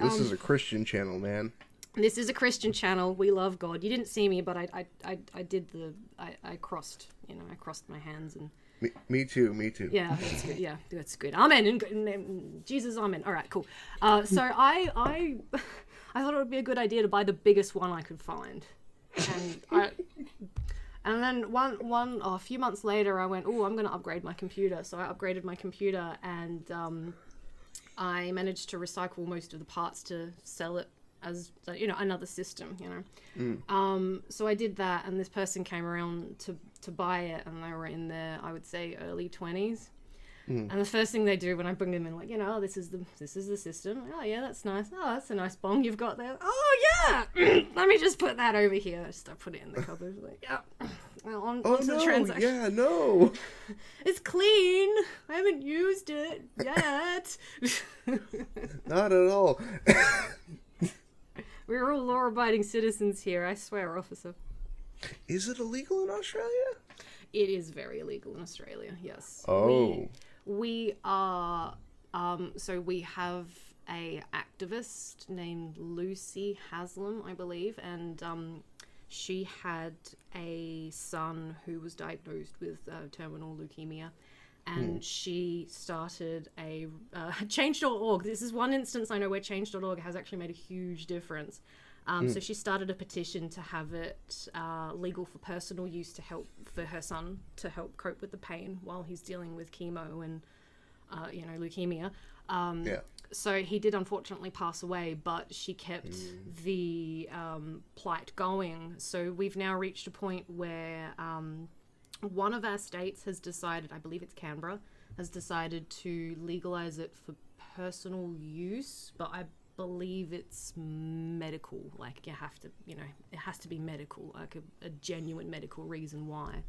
this is a Christian channel, man. This is a Christian channel. We love God. You didn't see me, but I did I crossed my hands and Me too. Yeah, that's good. Yeah, that's good. Amen. And Jesus, amen. All right, cool. So I thought it would be a good idea to buy the biggest one I could find, and then a few months later, I went, oh, I'm going to upgrade my computer. So I upgraded my computer, and I managed to recycle most of the parts to sell it as another system. So I did that, and this person came around to buy it, and they were in their, I would say, early 20s. And the first thing they do when I bring them in, like, this is the system. Oh yeah, that's nice. Oh, that's a nice bong you've got there. Oh yeah, let me just put that over here. Just put it in the cupboard. Like, yeah. Onto the transaction. Yeah, no. It's clean. I haven't used it yet. Not at all. We're all law-abiding citizens here, I swear, officer. Is it illegal in Australia? It is very illegal in Australia, yes. Oh. We are, so we have a activist named Lucy Haslam, I believe, and she had a son who was diagnosed with terminal leukemia. And she started a Change.org. This is one instance I know where Change.org has actually made a huge difference. So she started a petition to have it legal for personal use for her son to help cope with the pain while he's dealing with chemo and, leukemia. So he did unfortunately pass away, but she kept the plight going. So we've now reached a point where... one of our states has decided, I believe it's Canberra, has decided to legalize it for personal use, but I believe it's medical. Like you have to, it has to be medical, like a genuine medical reason why.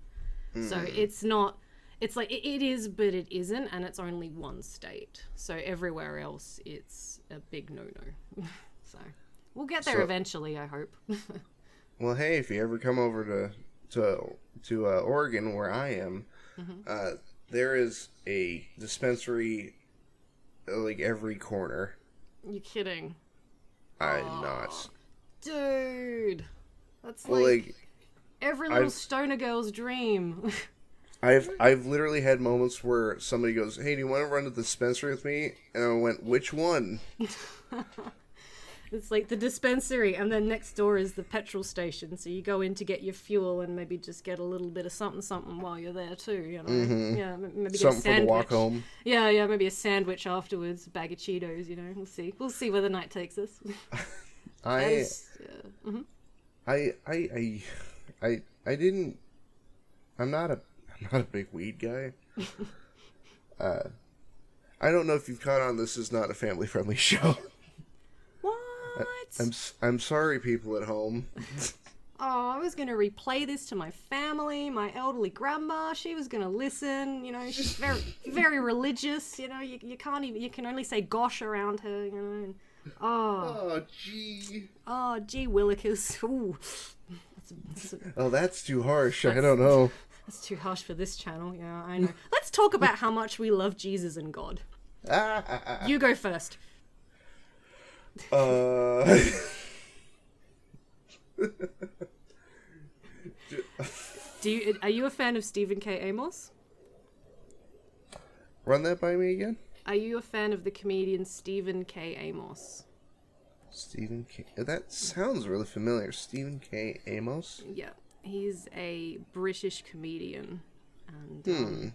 So it's not, it's like it is, but it isn't, and it's only one state. So everywhere else, it's a big no-no. So we'll get there eventually, I hope. Well, hey, if you ever come over to Oregon, where I am, there is a dispensary like every corner. You kidding? I'm not. Dude, that's Well, like every little stoner girl's dream. I've literally had moments where somebody goes, "Hey, do you want to run to the dispensary with me?" And I went, "Which one?" It's like the dispensary, and then next door is the petrol station. So you go in to get your fuel and maybe just get a little bit of something while you're there too. Yeah, maybe get Something a sandwich. for the walk home. Yeah, maybe a sandwich afterwards, a bag of Cheetos. We'll see where the night takes us. I didn't. I'm not a big weed guy. I don't know if you've caught on. This is not a family friendly show. What? I'm sorry, people at home. Oh, I was going to replay this to my family, my elderly grandma. She was going to listen. She's very, very religious. You can't even, you can only say gosh around her, and, Oh, gee. Oh, gee willikers. Ooh. That's too harsh. I don't know. That's too harsh for this channel. Yeah, I know. Let's talk about how much we love Jesus and God. You go first. Are you a fan of Stephen K. Amos? Run that by me again? Are you a fan of the comedian Stephen K. Amos? Stephen K. That sounds really familiar. Stephen K. Amos? Yeah, he's a British comedian, and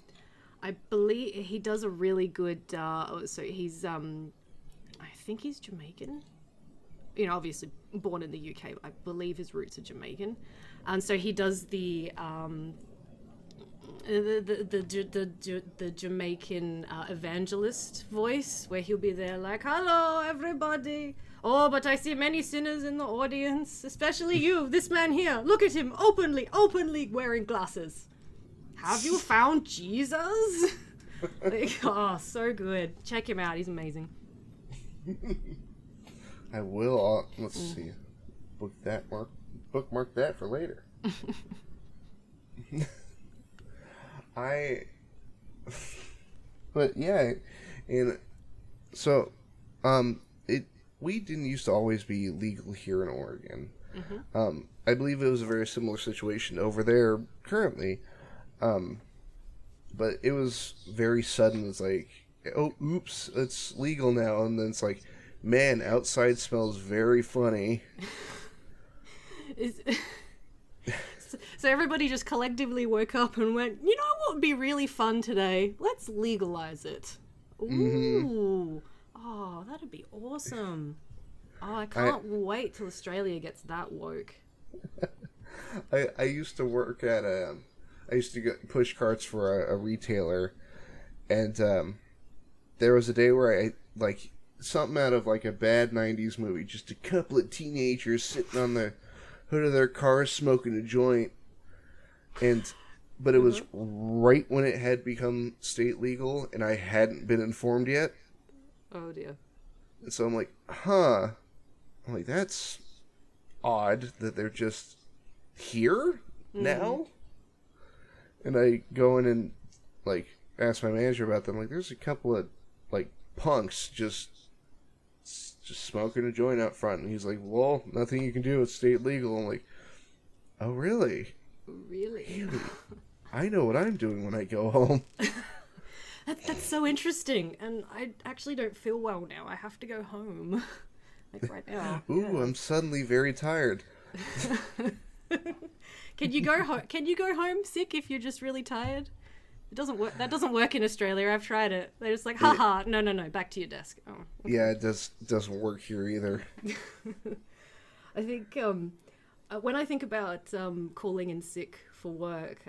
I believe he does a really good. So he's I think he's Jamaican. Obviously born in the UK, but I believe his roots are Jamaican, and so he does the Jamaican evangelist voice, where he'll be there like, "Hello, everybody. Oh, but I see many sinners in the audience, especially you, this man here. Look at him, openly wearing glasses. Have you found Jesus?" So good. Check him out. He's amazing. I will. Let's see. Bookmark that for later. But yeah, and so, weed didn't used to always be legal here in Oregon. I believe it was a very similar situation over there currently, but it was very sudden. It's like, oh, oops, it's legal now, and then it's like, man, outside smells very funny. So everybody just collectively woke up and went, you know what would be really fun today? Let's legalize it. Ooh. Oh, that'd be awesome. Oh, I can't wait till Australia gets that woke. I used to work at I used to push carts for a retailer, and there was a day where I, like, something out of like a bad 90s movie, just a couple of teenagers sitting on the hood of their cars smoking a joint, but it was right when it had become state legal and I hadn't been informed yet. Oh dear. And so I'm like, that's odd that they're just here now. And I go in and like ask my manager about them. Like, there's a couple of like punks just smoking a joint out front, and he's like, well, nothing you can do, it's state legal. I'm like, oh really? Really? I know what I'm doing when I go home. That's so interesting, and I actually don't feel well now. I have to go home, like right now. Ooh, yeah. I'm suddenly very tired. Can you go home sick if you're just really tired? It doesn't work. That doesn't work in Australia. I've tried it. They're just like, haha, no, back to your desk. Oh, okay. Yeah, it doesn't work here either. I think when I think about calling in sick for work.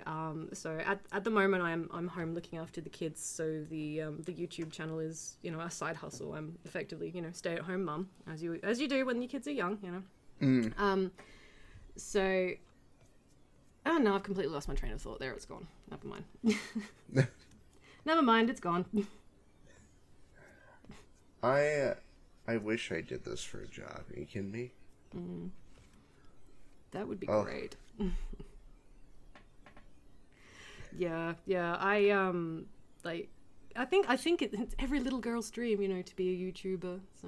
So at the moment I'm home looking after the kids. So the YouTube channel is, you know, a side hustle. I'm effectively, you know, stay at home mum, as you do when your kids are young, you know. So oh no, I've completely lost my train of thought. There, it's gone. Never mind. Never mind, it's gone. I wish I did this for a job. Are you kidding me? That would be great. Yeah. I like, I think it's every little girl's dream, you know, to be a YouTuber. So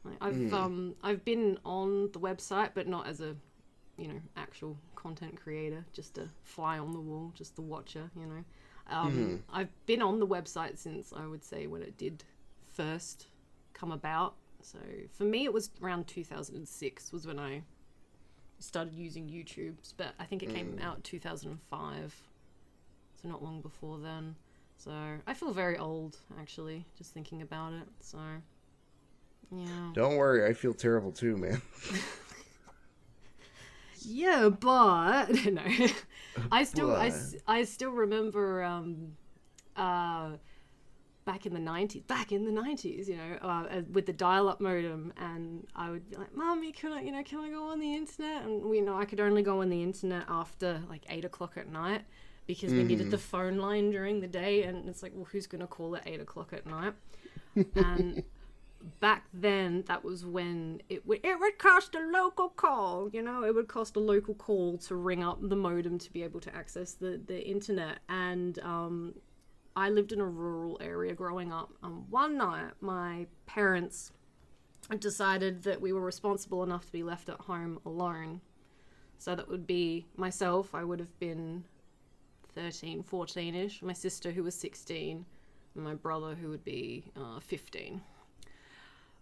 like, I've been on the website, but not as a, you know, actual content creator, just a fly on the wall, just the watcher, you know. I've been on the website since, I would say, when it did first come about. So for me, it was around 2006 was when I started using YouTube, but I think it came out 2005, so not long before then. So I feel very old, actually, just thinking about it. So yeah. Don't worry, I feel terrible too, man. Yeah, but no, I still remember back in the 90s, you know, with the dial-up modem, and I would be like, "Mommy, can I go on the internet?" And you know, I could only go on the internet after like 8 o'clock at night because we needed the phone line during the day, and it's like, well, who's gonna call at 8 o'clock at night? And back then, that was when it would cost a local call, you know, it would cost a local call to ring up the modem to be able to access the internet. And I lived in a rural area growing up. One night, my parents decided that we were responsible enough to be left at home alone. So that would be myself, I would have been 13, 14-ish, my sister who was 16, and my brother who would be 15.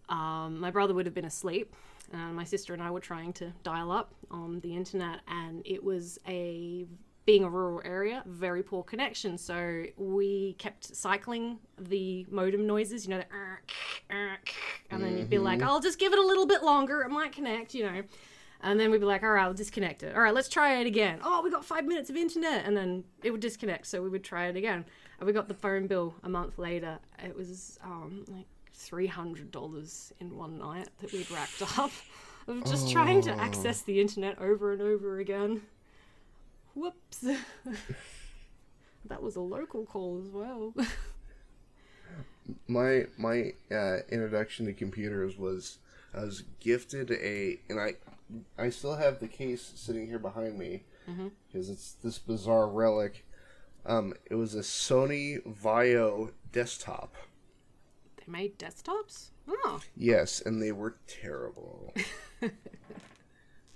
My brother would have been asleep, and my sister and I were trying to dial up on the internet, and it was being a rural area, very poor connection. So we kept cycling the modem noises, you know, and then you'd be like, I'll just give it a little bit longer, it might connect, you know. And then we'd be like, all right, I'll disconnect it. All right, let's try it again. Oh, we got 5 minutes of internet, and then it would disconnect, so we would try it again. And we got the phone bill a month later. It was like $300 in one night that we'd racked up of just trying to access the internet over and over again. Whoops. That was a local call as well. My introduction to computers was, I was gifted and I still have the case sitting here behind me because it's this bizarre relic. It was a Sony Vaio desktop. They made desktops? Oh. Yes, and they were terrible.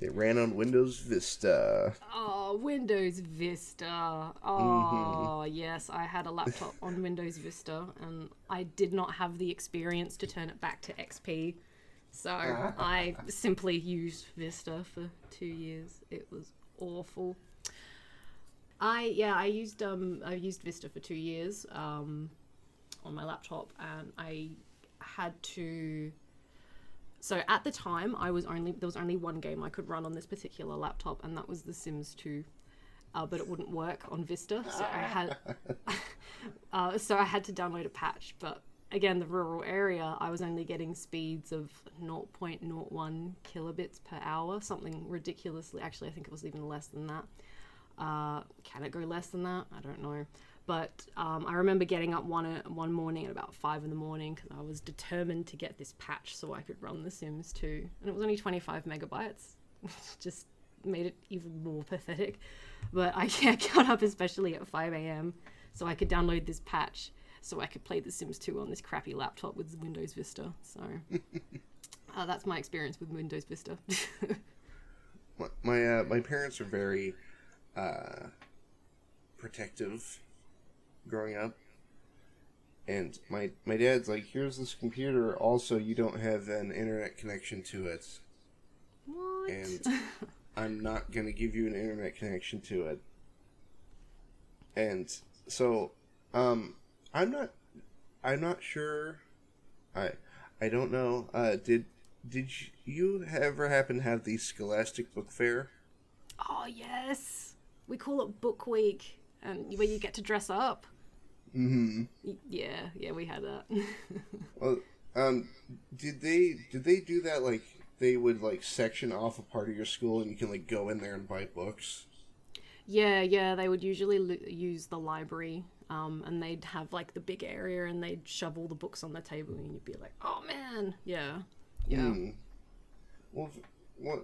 They ran on Windows Vista. Oh, Windows Vista. Oh, yes, I had a laptop on Windows Vista, and I did not have the experience to turn it back to XP. So I simply used Vista for 2 years. It was awful. I used Vista for 2 years on my laptop, and I had to. So at the time, there was only one game I could run on this particular laptop, and that was The Sims 2. But it wouldn't work on Vista, so I had to download a patch. But again, the rural area, I was only getting speeds of 0.01 kilobits per hour, something ridiculously. Actually, I think it was even less than that. Can it go less than that? I don't know. But I remember getting up one morning at about 5 in the morning because I was determined to get this patch so I could run The Sims 2. And it was only 25 megabytes. Just made it even more pathetic. But I got up especially at 5 a.m. so I could download this patch so I could play The Sims 2 on this crappy laptop with Windows Vista. So that's my experience with Windows Vista. My parents are very protective growing up, and my dad's like, here's this computer, also you don't have an internet connection to it. What? And I'm not gonna give you an internet connection to it. And so I'm not sure, I don't know, did you ever happen to have the Scholastic Book Fair? Oh yes, we call it Book Week, and where you get to dress up. Mm-hmm. Yeah, we had that. Well, did they do that? Like, they would like section off a part of your school, and you can like go in there and buy books. Yeah, they would usually use the library, and they'd have like the big area, and they'd shove all the books on the table, and you'd be like, oh man, yeah. Well,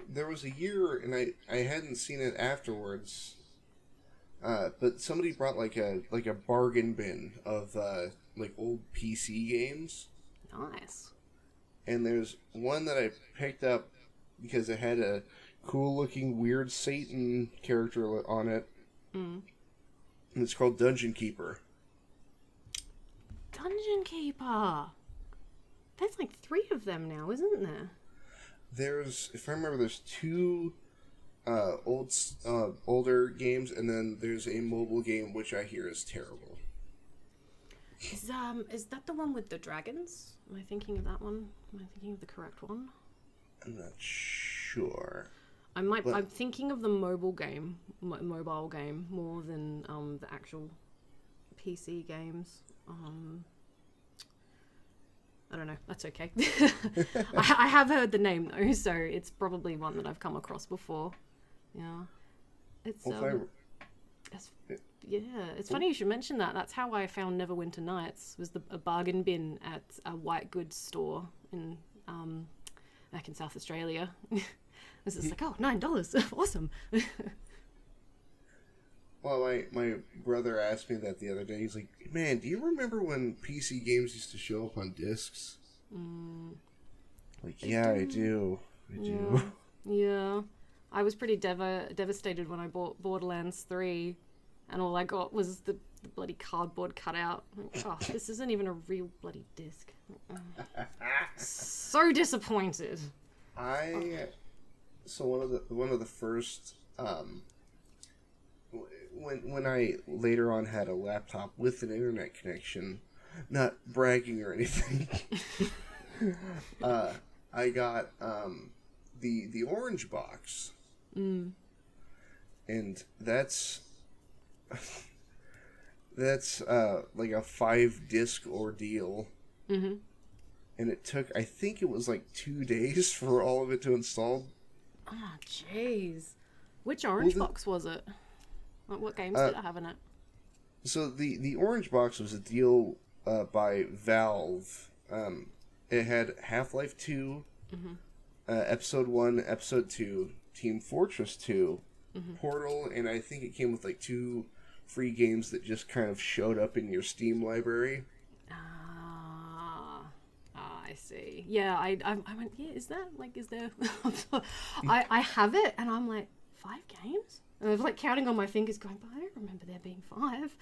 there was a year, and I hadn't seen it afterwards. But somebody brought like a bargain bin of like old PC games. Nice. And there's one that I picked up because it had a cool looking weird Satan character on it. And it's called Dungeon Keeper. Dungeon Keeper. There's like 3 of them now, isn't there? There's, if I remember, there's 2 older games, and then there's a mobile game which I hear is terrible. Is that the one with the dragons? Am I thinking of that one? Am I thinking of the correct one? I'm not sure. I'm thinking of the mobile game more than the actual PC games. I don't know. That's okay. I have heard the name though, so it's probably one that I've come across before. Yeah, it's it's funny you should mention that. That's how I found Neverwinter Nights. Was a bargain bin at a white goods store in back in South Australia. It was just like, oh, $9, awesome. Well, my brother asked me that the other day. He's like, man, do you remember when PC games used to show up on discs? Like, yeah, I do. I do. Yeah. I was pretty devastated when I bought Borderlands 3, and all I got was the bloody cardboard cutout. Oh, this isn't even a real bloody disc. So disappointed. So one of the first when I later on had a laptop with an internet connection, not bragging or anything, I got the orange box. And that's like a 5-disc ordeal. And it took, I think it was like 2 days for all of it to install. Oh, jeez. Which orange box was it? What games did it have in it? So the orange box was a deal by Valve. It had Half-Life 2, Episode 1, Episode 2, Team Fortress 2, Portal, and I think it came with like 2 free games that just kind of showed up in your Steam library. I see. Yeah, I went, yeah, is there? I have it, and I'm like, 5 games? And I was like counting on my fingers going, but I don't remember there being 5.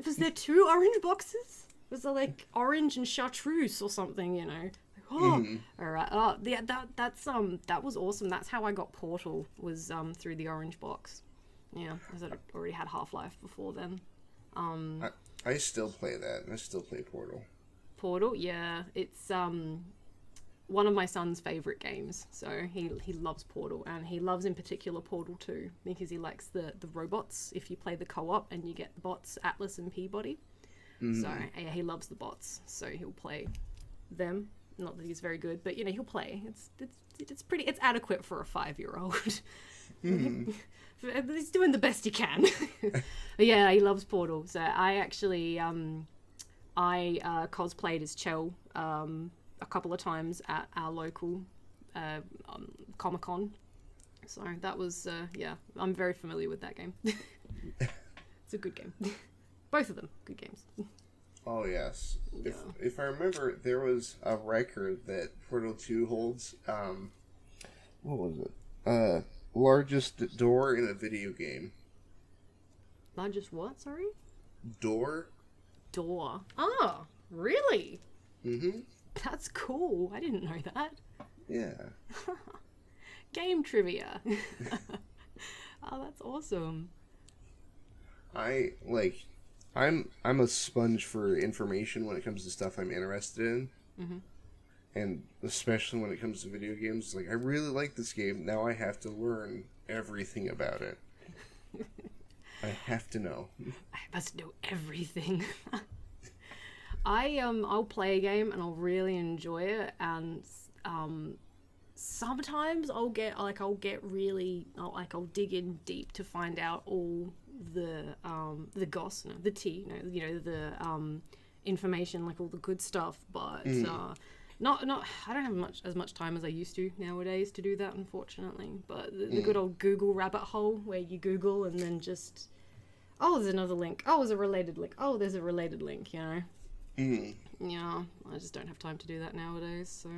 Was there 2 orange boxes? Was there like orange and chartreuse or something, you know? Oh, all right. Oh, yeah, that was awesome. That's how I got Portal, was through the orange box. Yeah, because I already had Half-Life before then. I still play that. I still play Portal. Portal, yeah, it's one of my son's favorite games. So he loves Portal, and he loves in particular Portal 2 because he likes the robots. If you play the co-op and you get the bots Atlas and Peabody, so yeah, he loves the bots. So he'll play them. Not that he's very good, but you know, he'll play. It's adequate for a 5-year-old. He's doing the best he can. But yeah, he loves Portal. So I actually I cosplayed as Chell a couple of times at our local Comic-Con. So that was yeah, I'm very familiar with that game. It's a good game. Both of them good games. Oh yes. Yeah. If I remember, there was a record that Portal 2 holds. What was it? Largest door in a video game. Largest what? Sorry. Door. Oh, really? Mm-hmm. That's cool. I didn't know that. Yeah. Game trivia. Oh, that's awesome. I'm a sponge for information when it comes to stuff I'm interested in. And especially when it comes to video games. Like, I really like this game. Now I have to learn everything about it. I have to know. I must know everything. I'll play a game and I'll really enjoy it, and sometimes I'll dig in deep to find out all the goss, no, the tea, the information, like all the good stuff, but not I don't have as much time as I used to nowadays to do that, unfortunately. But the good old Google rabbit hole, where you Google and then just, oh, there's another link, oh, there's a related link, oh, there's a related link, Yeah, I just don't have time to do that nowadays, so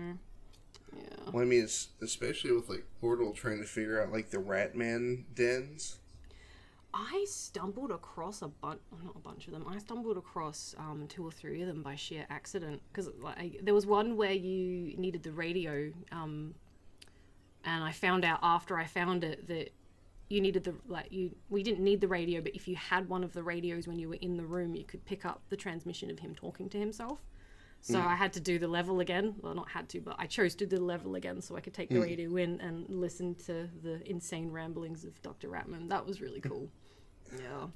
yeah. Well, I mean, it's, especially with like Portal trying to figure out like the Ratman dens. I stumbled across not a bunch of them. I stumbled across 2 or 3 of them by sheer accident, because there was one where you needed the radio, and I found out after I found it that you needed we didn't need the radio, but if you had one of the radios when you were in the room, you could pick up the transmission of him talking to himself. So I had to do the level again. Well, not had to, but I chose to do the level again so I could take the radio in and listen to the insane ramblings of Dr. Ratman. That was really cool. Yeah.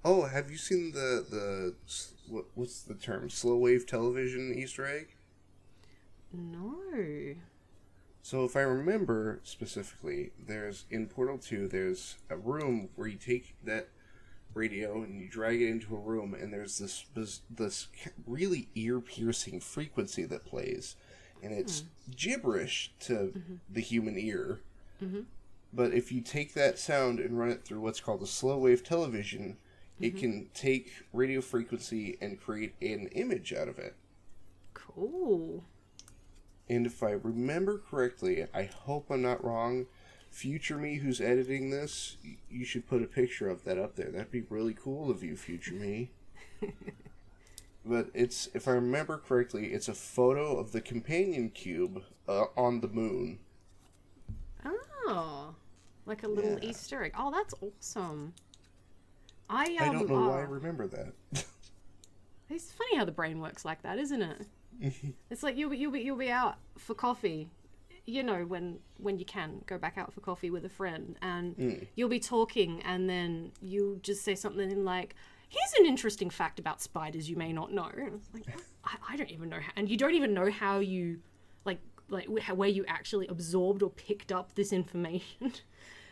Oh, have you seen what's the term? Slow wave television Easter egg? No. So if I remember specifically, in Portal 2, there's a room where you take that radio and you drag it into a room, and there's this really ear-piercing frequency that plays, and it's gibberish to the human ear. But if you take that sound and run it through what's called a slow wave television, it can take radio frequency and create an image out of it. Cool. And if I remember correctly, I hope I'm not wrong, future me who's editing this, you should put a picture of that up there. That'd be really cool of you, future me. But if I remember correctly, it's a photo of the companion cube on the moon. Oh, like a little Easter egg. Oh, that's awesome. I don't know why I remember that. It's funny how the brain works like that, isn't it? It's like you'll be out for coffee, when you can go back out for coffee with a friend, and you'll be talking, and then you'll just say something like, "Here's an interesting fact about spiders you may not know." And it's like, I don't even know how, and you don't even know how you where you actually absorbed or picked up this information.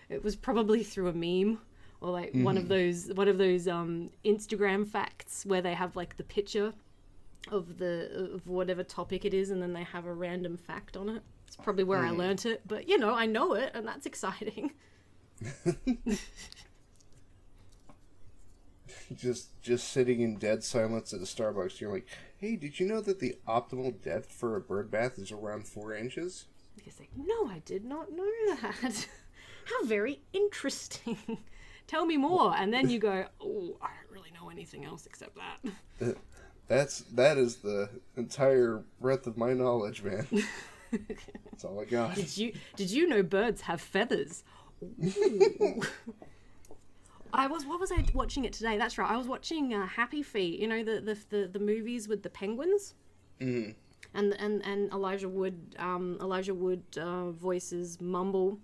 It was probably through a meme, or like one of those Instagram facts where they have like the picture of whatever topic it is, and then they have a random fact on it. It's probably where I learnt it, but I know it, and that's exciting. just sitting in dead silence at a Starbucks, you're like, "Hey, did you know that the optimal depth for a bird bath is around 4 inches?" You say, "No, I did not know that." How very interesting. Tell me more. And then you go, "Oh, I don't really know anything else except that." That is the entire breadth of my knowledge, man. That's all I got. Did you know birds have feathers? What was I watching it today? That's right. I was watching Happy Feet. The movies with the penguins. Mm-hmm. And Elijah Wood voices Mumble,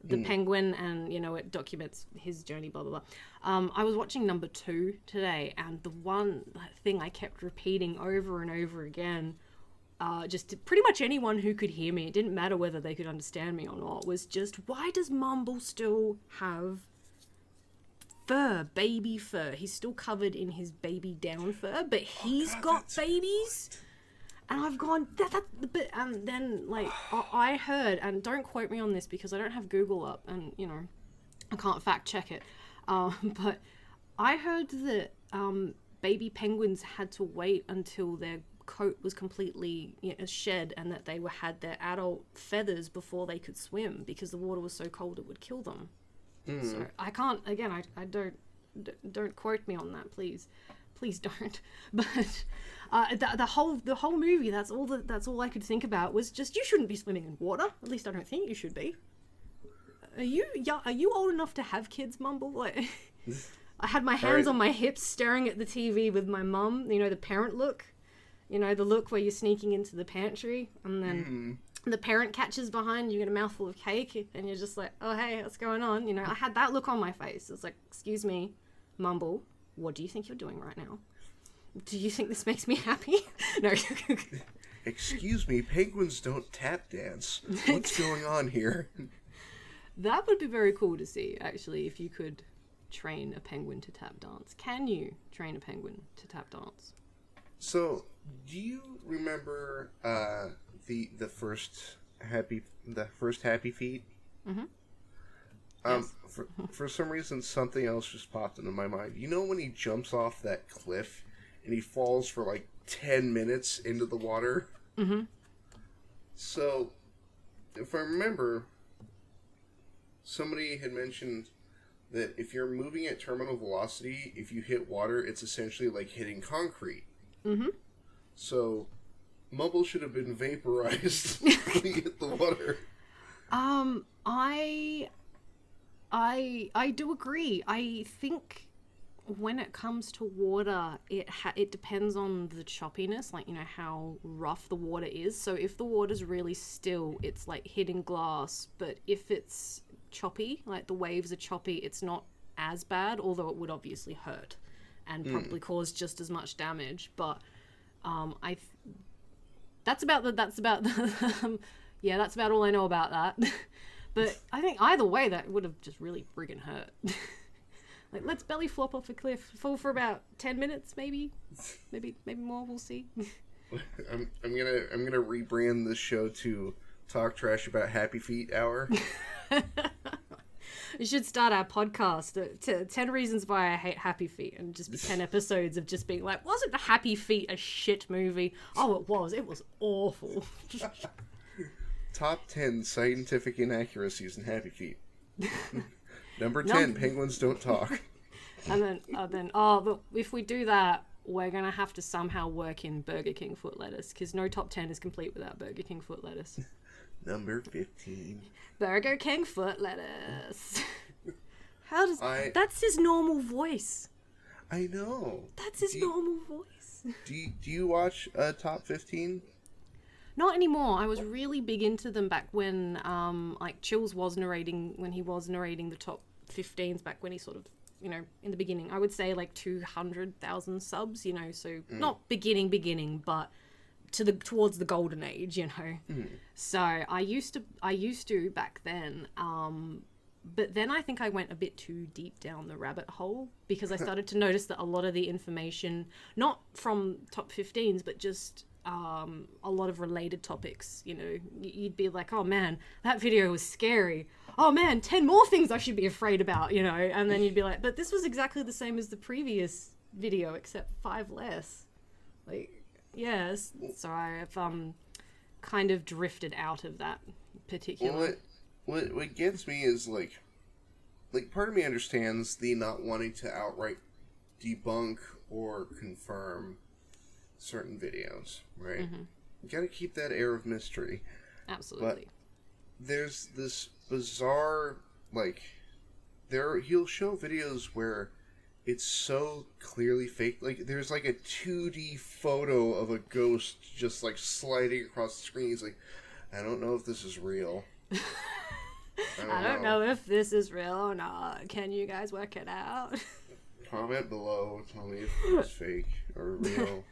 the penguin, and it documents his journey. Blah blah blah. I was watching number 2 today, and the one thing I kept repeating over and over again, just to pretty much anyone who could hear me, it didn't matter whether they could understand me or not, was just, why does Mumble still have fur, baby fur? He's still covered in his baby down fur, but he's got babies. And I've gone, and then, I heard, and don't quote me on this because I don't have Google up, and, I can't fact check it, but I heard that baby penguins had to wait until their coat was completely shed, and that they had their adult feathers before they could swim, because the water was so cold it would kill them. So I can't, again, I don't quote me on that, please don't. But the whole movie, that's all I could think about was just, you shouldn't be swimming in water. At least I don't think you should be. Are you old enough to have kids, Mumble? I had my hands on my hips staring at the TV with my mum, the parent look. The look where you're sneaking into the pantry, and then the parent catches behind you, get a mouthful of cake, and you're just like, oh, hey, what's going on? You know, I had that look on my face. It's like, excuse me, Mumble, what do you think you're doing right now? Do you think this makes me happy? No. Excuse me, penguins don't tap dance. What's going on here? That would be very cool to see, actually, if you could train a penguin to tap dance. Can you train a penguin to tap dance? So, do you remember the first happy feet? Mm-hmm. Yes. For some reason, something else just popped into my mind. You know when he jumps off that cliff and he falls for like 10 minutes into the water? Mm-hmm. So, if I remember, somebody had mentioned that if you're moving at terminal velocity, if you hit water, it's essentially like hitting concrete. Mm-hmm. So, Mumble should have been vaporized when he hit the water. I do agree. I think when it comes to water, it depends on the choppiness, like, you know, how rough the water is. So if the water's really still, it's like hitting glass. But if it's choppy, like the waves are choppy, it's not as bad, although it would obviously hurt and probably cause just as much damage. But that's about yeah, that's about all I know about that. But I think either way, that would have just really friggin' hurt. Like, let's belly flop off a cliff, fall for about 10 minutes, maybe more. We'll see. I'm gonna rebrand this show to Talk Trash About Happy Feet Hour. We should start our podcast, 10 Reasons Why I Hate Happy Feet, and just be 10 episodes of just being like, wasn't Happy Feet a shit movie? Oh, it was awful. Top 10 scientific inaccuracies in Happy Feet. Number 10, penguins don't talk. And then, but if we do that, we're going to have to somehow work in Burger King foot lettuce, because no top 10 is complete without Burger King foot lettuce. Number 15. Burger King foot lettuce. That's his normal voice. I know. That's his normal voice. Do you watch Top 15? Not anymore. I was really big into them back when, like, Chills was narrating, when he was narrating the top 15s back when he sort of, you know, in the beginning. I would say, like, 200,000 subs, you know, so not beginning, but towards the golden age, you know. So I used to back then, but then I think I went a bit too deep down the rabbit hole, because I started to notice that a lot of the information, not from top 15s, but just a lot of related topics, you know, you'd be like, oh man, that video was scary. Oh man, 10 more things I should be afraid about, you know, and then you'd be like, but this was exactly the same as the previous video, except 5 less. Like, yes. So I've kind of drifted out of that particular. Well, what gets me is like part of me understands the not wanting to outright debunk or confirm certain videos, right? You gotta keep that air of mystery. Absolutely. But there's this bizarre, like, he'll show videos where it's so clearly fake. Like, there's like a 2D photo of a ghost just like sliding across the screen. He's like, I don't know if this is real. I don't know if this is real or not. Can you guys work it out? Comment below. Tell me if it's fake or real.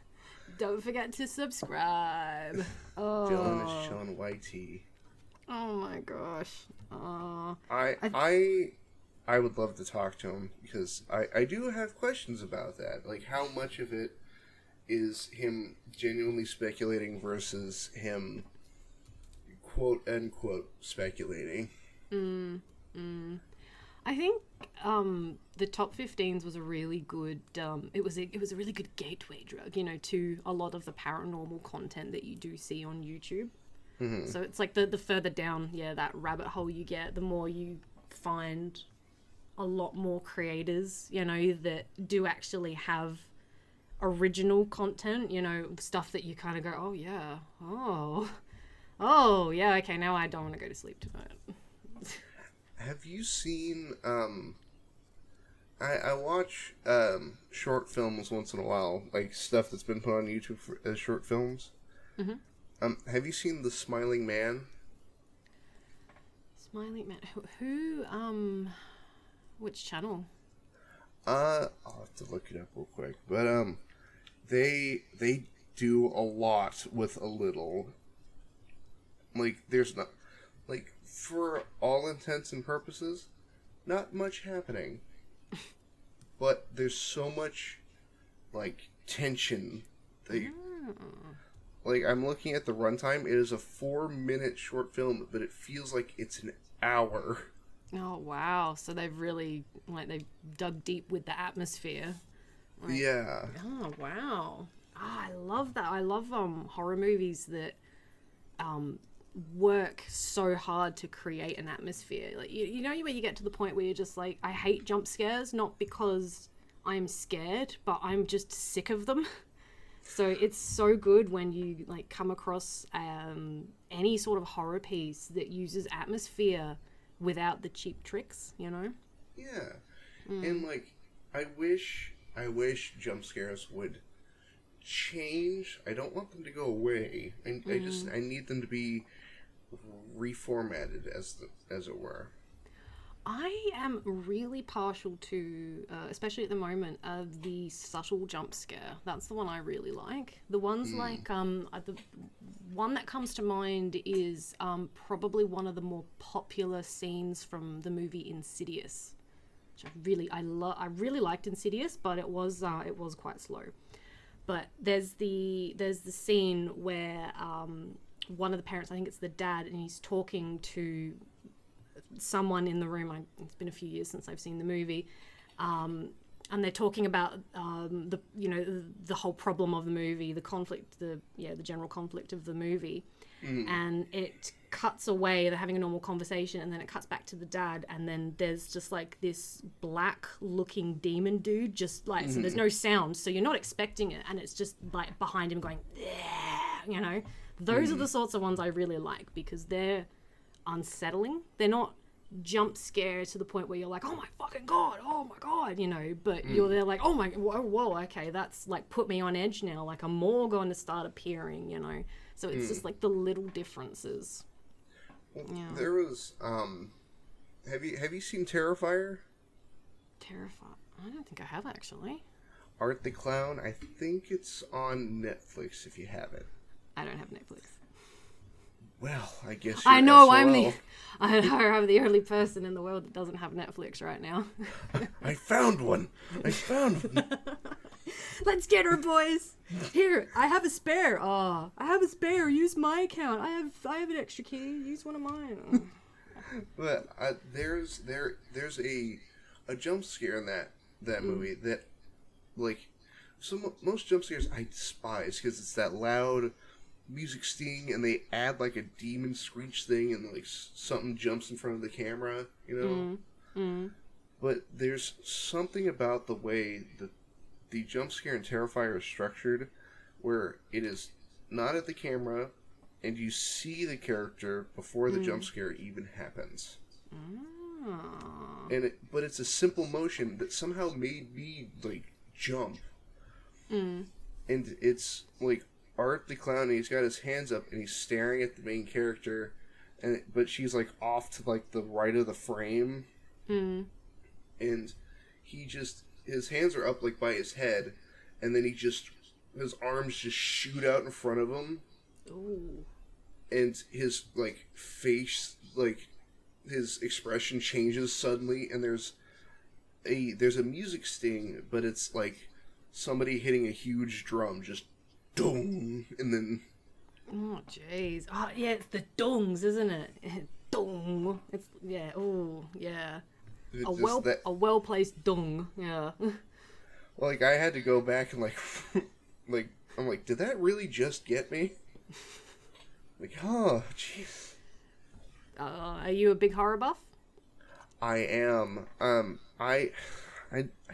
Don't forget to subscribe. Oh. Dylan is chilling YT. Oh my gosh. I would love to talk to him, because I do have questions about that. Like, how much of it is him genuinely speculating versus him quote unquote speculating? I think the top 15s was a really good it was a really good gateway drug, you know, to a lot of the paranormal content that you do see on YouTube. So it's like the further down that rabbit hole you get, the more you find a lot more creators, you know, that do actually have original content, you know, stuff that you kind of go, oh yeah, oh yeah, okay, now I don't want to go to sleep tonight. Have you seen, I watch short films once in a while, like stuff that's been put on YouTube as short films. Have you seen The Smiling Man? Smiling Man. Which channel? I'll have to look it up real quick. But they do a lot with a little. Like, there's not, like, for all intents and purposes, not much happening. But there's so much, like, tension that you, like, I'm looking at the runtime. It is a 4-minute short film, but it feels like it's an hour. Oh wow! So they've really they've dug deep with the atmosphere. Like, Yeah. oh wow! I love that. I love horror movies that work so hard to create an atmosphere. Like you know where you get to the point where you're just like, I hate jump scares, not because I'm scared, but I'm just sick of them. So it's so good when you like come across any sort of horror piece that uses atmosphere without the cheap tricks, you know? Yeah. And like I wish jump scares would change. I don't want them to go away. I need them to be reformatted as it were. I am really partial to, especially at the moment, the subtle jump scare. That's the one I really like. The ones like, the one that comes to mind is probably one of the more popular scenes from the movie Insidious, which I really liked Insidious, but it was quite slow. But there's the scene where one of the parents, I think it's the dad, and he's talking to someone in the room. It's been a few years since I've seen the movie, and they're talking about the whole problem of the movie, the conflict, the general conflict of the movie, and it cuts away. They're having a normal conversation, and then it cuts back to the dad, and then there's just like this black-looking demon dude, just like so. There's no sound, so you're not expecting it, and it's just like behind him going, you know. Those are the sorts of ones I really like because they're unsettling. They're not jump scare to the point where you're like, oh my fucking god, oh my god, you know, but you're there like, oh my, whoa, okay, that's like put me on edge now, like I'm more going to start appearing, you know. So it's just like the little differences. Well, there was have you seen Terrifier? I don't think I have actually. Art the Clown? I think it's on Netflix if you have it. I don't have Netflix. Well, I guess I know SOL. I'm the only person in the world that doesn't have Netflix right now. I found one. Let's get her, boys. Here, I have a spare. I have a spare. Use my account. I have an extra key. Use one of mine. But there's a jump scare in that movie that, like, most jump scares I despise because it's that loud music sting, and they add like a demon screech thing, and like something jumps in front of the camera, you know. But there's something about the way that the jump scare in Terrifier is structured, where it is not at the camera, and you see the character before the jump scare even happens. But it's a simple motion that somehow made me like jump. And it's like Art the Clown, and he's got his hands up and he's staring at the main character, but she's like off to like the right of the frame, and his hands are up like by his head, and then his arms just shoot out in front of him. Ooh. And his like face, like his expression changes suddenly, and there's a music sting, but it's like somebody hitting a huge drum, just dong, and then oh jeez, oh yeah, it's the dongs, isn't it? Dong. It's oh yeah, a well placed dong. Yeah. Like I had to go back and like I'm like, did that really just get me? Like, oh jeez. Are you a big horror buff? I am. I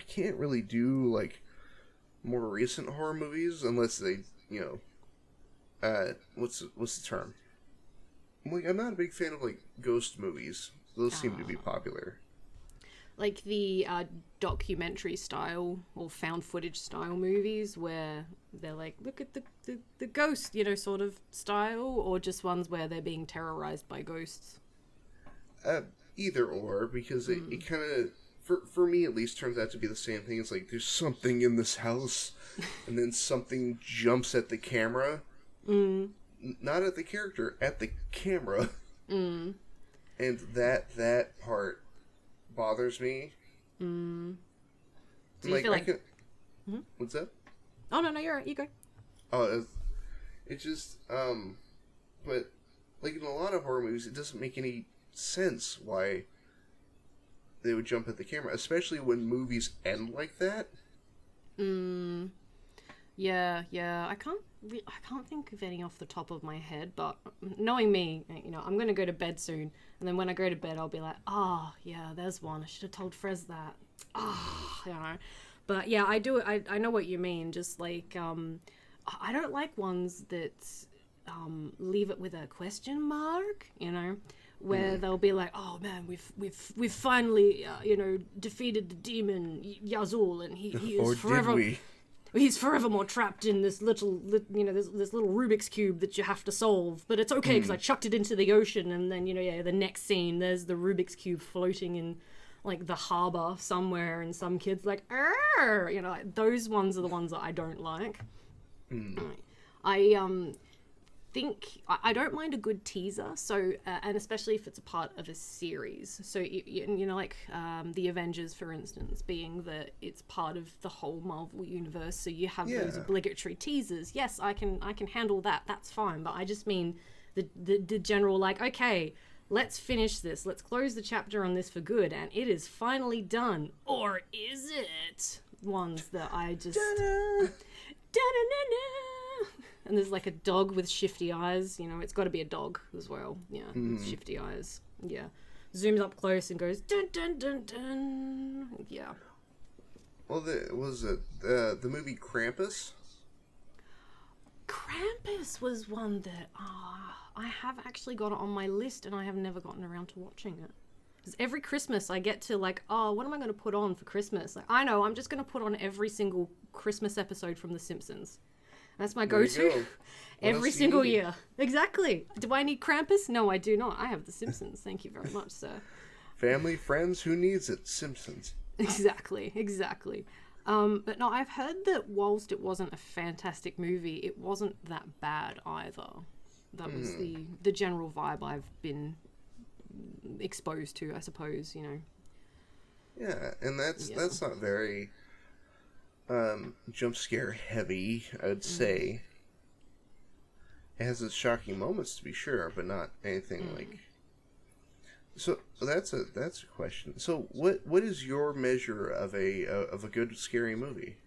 can't really do like more recent horror movies unless they, you know, what's the term? I'm not a big fan of like ghost movies. Those seem to be popular. like the documentary style or found footage style movies where they're like, look at the ghost, you know, sort of style, or just ones where they're being terrorized by ghosts? Either or, because it kind of, for me at least, turns out to be the same thing. It's like, there's something in this house, and then something jumps at the camera. Not at the character, at the camera. And that part bothers me. Do you like, feel like... What's that? Oh, no, you're right. You go. Oh, it's just, but, like, in a lot of horror movies, it doesn't make any sense why they would jump at the camera, especially when movies end like that. Yeah. I can't think of any off the top of my head, but knowing me, you know, I'm gonna go to bed soon, and then when I go to bed, I'll be like, oh yeah, there's one. I should have told Frez that. You know. But yeah, I know what you mean. Just like, I don't like ones that leave it with a question mark. You know, where they'll be like, oh man, we've finally you know, defeated the demon Yazul, and he is Or forever. did we? He's forevermore trapped in this little, you know, this little Rubik's Cube that you have to solve. But it's okay because I chucked it into the ocean, and then, you know, yeah, the next scene, there's the Rubik's Cube floating in, like, the harbor somewhere, and some kid's like, "Arr!" You know, like, those ones are the ones that I don't like. I think I don't mind a good teaser, so and especially if it's a part of a series. So you know, like the Avengers, for instance, being that it's part of the whole Marvel universe, so you have those obligatory teasers. Yes, I can handle that. That's fine. But I just mean the general, like, okay, let's finish this. Let's close the chapter on this for good, and it is finally done, or is it? Ones that I just. And there's like a dog with shifty eyes. You know, it's got to be a dog as well. Yeah, with shifty eyes. Yeah. Zooms up close and goes, dun, dun, dun, dun. Yeah. Well, was it the movie Krampus? Krampus was one that I have actually got it on my list, and I have never gotten around to watching it. Because every Christmas I get to, like, oh, what am I going to put on for Christmas? Like, I know, I'm just going to put on every single Christmas episode from The Simpsons. That's my go-to every single year. Exactly. Do I need Krampus? No, I do not. I have The Simpsons. Thank you very much, sir. Family, friends, who needs it? Simpsons. Exactly. But no, I've heard that whilst it wasn't a fantastic movie, it wasn't that bad either. That was the general vibe I've been exposed to, I suppose, you know. Yeah, and that's not very jump scare heavy, I would say. It has its shocking moments, to be sure, but not anything like. So that's a question. So what is your measure of a good scary movie?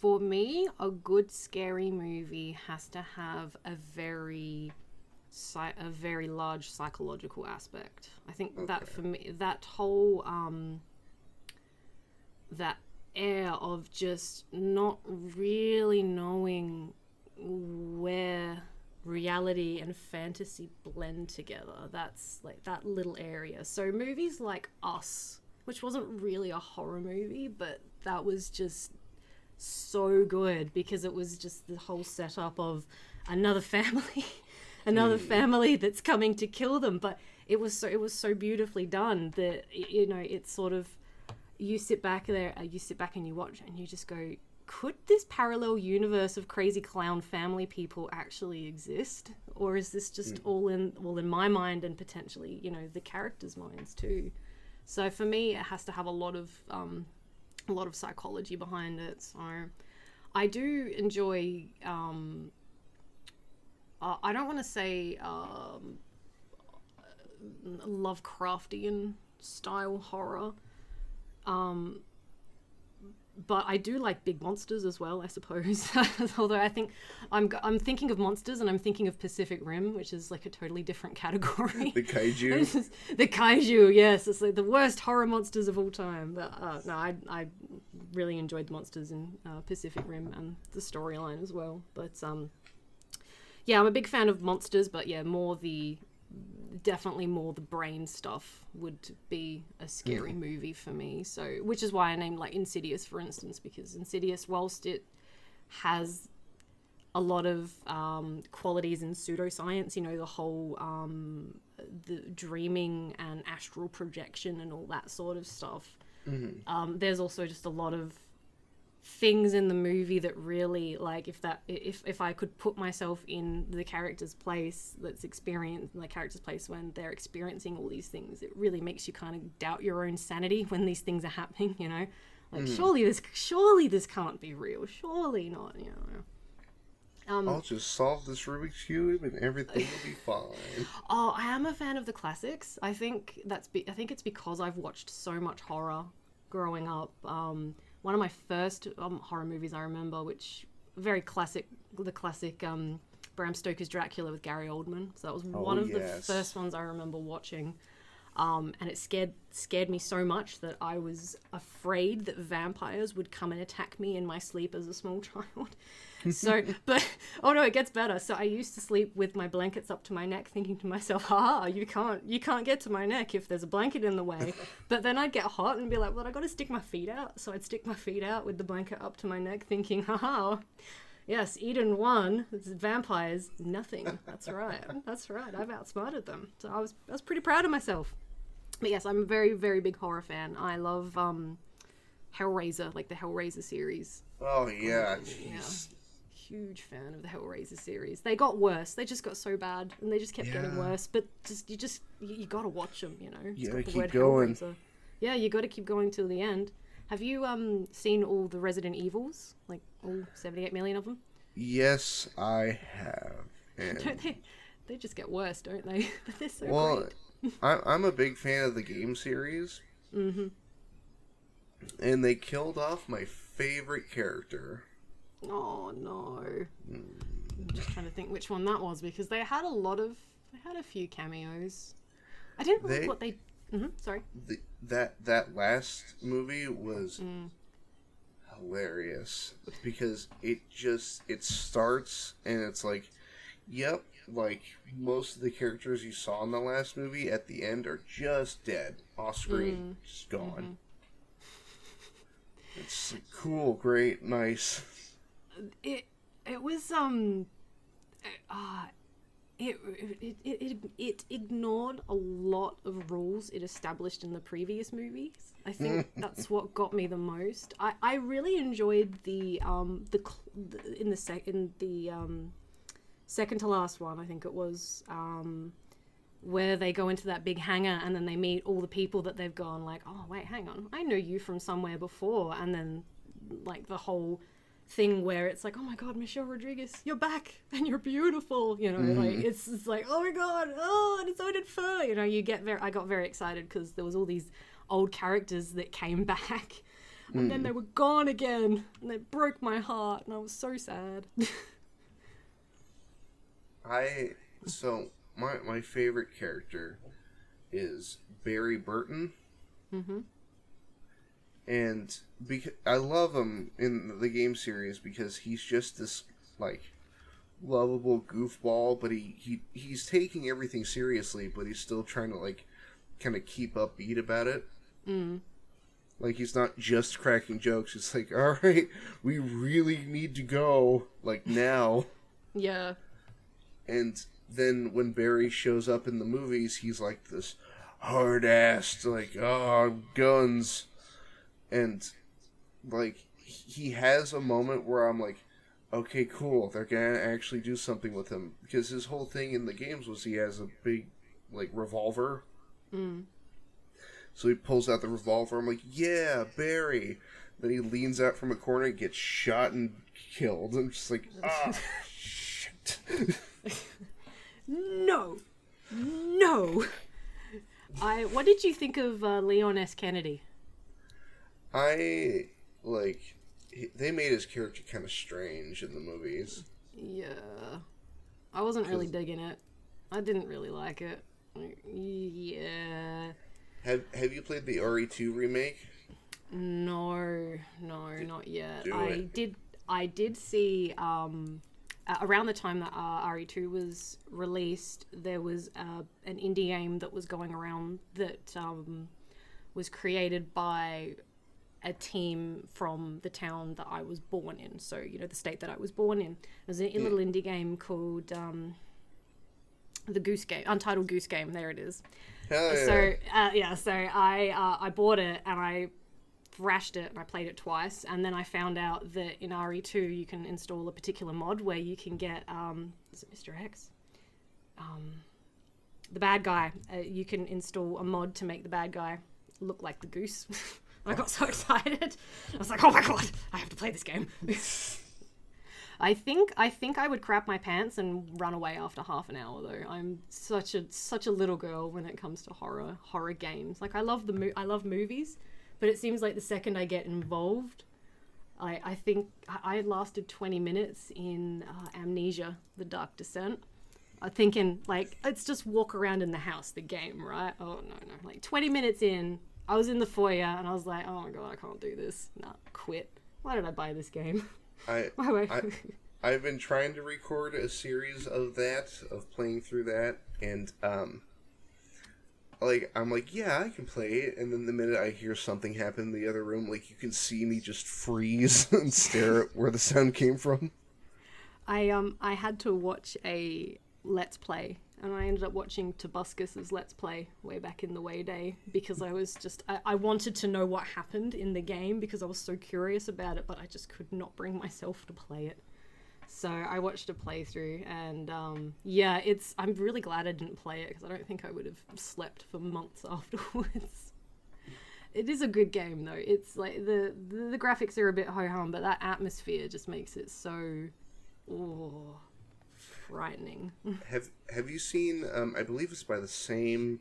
For me, a good scary movie has to have a very large psychological aspect. I think that for me, that whole that air of just not really knowing where reality and fantasy blend together, that's like that little area. So movies like Us, which wasn't really a horror movie, but that was just so good because it was just the whole setup of another family family that's coming to kill them, but it was so beautifully done that, you know, it's sort of, you sit back and you watch and you just go, could this parallel universe of crazy clown family people actually exist, or is this just all in my mind and potentially, you know, the characters' minds too? So for me, it has to have a lot of psychology behind it. So I do enjoy I don't want to say Lovecraftian style horror, but I do like big monsters as well, I suppose. Although I think I'm thinking of monsters and I'm thinking of Pacific Rim, which is like a totally different category. The kaiju. The kaiju, yes, it's like the worst horror monsters of all time. But no, I really enjoyed the monsters in Pacific Rim and the storyline as well. But yeah, I'm a big fan of monsters, but yeah, more the definitely more the brain stuff would be a scary movie for me. So, which is why I named like Insidious, for instance, because Insidious, whilst it has a lot of qualities in pseudoscience, you know, the whole the dreaming and astral projection and all that sort of stuff. There's also just a lot of things in the movie that really, like, if I could put myself in the character's place, the character's place when they're experiencing all these things, it really makes you kind of doubt your own sanity when these things are happening, you know, like surely this can't be real, surely not, you know. I'll just solve this Rubik's Cube and everything will be fine. Oh, I am a fan of the classics. I think I think it's because I've watched so much horror growing up. One of my first horror movies I remember, which the classic Bram Stoker's Dracula with Gary Oldman. So that was one of the first ones I remember watching. And it scared me so much that I was afraid that vampires would come and attack me in my sleep as a small child. So, but, oh no, it gets better. So I used to sleep with my blankets up to my neck, thinking to myself, you can't get to my neck if there's a blanket in the way. But then I'd get hot and be like, well, I got to stick my feet out. So I'd stick my feet out with the blanket up to my neck, thinking, yes, Eden won. It's vampires, nothing. That's right. I've outsmarted them. So I was pretty proud of myself. But yes, I'm a very, very big horror fan. I love Hellraiser, like the Hellraiser series. Oh yeah, jeez. Huge fan of the Hellraiser series. They got worse. They just got so bad, and they just kept getting worse. But you gotta watch them. You know. It's got the keep word going. Hellraiser. Yeah, you got to keep going till the end. Have you seen all the Resident Evils, like all 78 million of them? Yes, I have. And Don't they just get worse, don't they? But they're so great. I'm a big fan of the game series. And they killed off my favorite character. Oh no. I'm just trying to think which one that was, because they had a few cameos. I didn't like what they... sorry. That last movie was hilarious, because it starts and it's like, yep, like most of the characters you saw in the last movie at the end are just dead off screen, just gone. It's cool, great, nice. It was it ignored a lot of rules it established in the previous movies. I think that's what got me the most. I really enjoyed the second to last one, I think it was, where they go into that big hangar and then they meet all the people that they've gone like, oh wait, hang on, I know you from somewhere before, and then like the whole thing where it's like, oh my god, Michelle Rodriguez, you're back and you're beautiful, you know, like it's like, oh my god, oh, and it's Odin Fur, you know, I got very excited because there was all these old characters that came back and then they were gone again and it broke my heart and I was so sad. My favorite character is Barry Burton. And I love him in the game series because he's just this, like, lovable goofball, but he's taking everything seriously, but he's still trying to, like, kind of keep upbeat about it. Like, he's not just cracking jokes. It's like, alright, we really need to go, like, now. Yeah. And then when Barry shows up in the movies, he's like this hard-assed, like, oh, guns. And, like, he has a moment where I'm like, okay, cool, they're gonna actually do something with him. Because his whole thing in the games was he has a big, like, revolver. So he pulls out the revolver. I'm like, yeah, Barry. Then he leans out from a corner and gets shot and killed. I'm just like, shit. No. What did you think of Leon S. Kennedy? They made his character kind of strange in the movies. Yeah. I wasn't really digging it. I didn't really like it. Yeah. Have you played the RE2 remake? No, not yet. Do it. I did see around the time that RE2 was released, there was an indie game that was going around that was created by a team from the town that I was born in. So, the state that I was born in. There's a little indie game called the Goose Game, Untitled Goose Game. There it is. Hell yeah. So I bought it and I thrashed it and I played it twice, and then I found out that in RE2 you can install a particular mod where you can get is it Mr. X? The bad guy. You can install a mod to make the bad guy look like the goose. I got so excited. I was like, oh my god, I have to play this game. I think I would crap my pants and run away after half an hour though. I'm such a little girl when it comes to horror games. Like I love movies, but it seems like the second I get involved, I think I lasted 20 minutes in Amnesia: The Dark Descent. I'm thinking like it's just walk around in the house, the game, right? Oh no. Like 20 minutes in, I was in the foyer and I was like, oh my god, I can't do this. Nah, quit. Why did I buy this game? I've been trying to record a series of playing through that, and I'm like, yeah, I can play it, and then the minute I hear something happen in the other room, like you can see me just freeze and stare at where the sound came from. I had to watch a Let's Play, and I ended up watching Demasked Let's Play way back in the way day because I was just I wanted to know what happened in the game because I was so curious about it, but I just could not bring myself to play it. So I watched a playthrough, and I'm really glad I didn't play it because I don't think I would have slept for months afterwards. It is a good game though. It's like the graphics are a bit ho-hum, but that atmosphere just makes it so frightening. Have you seen? I believe it's by the same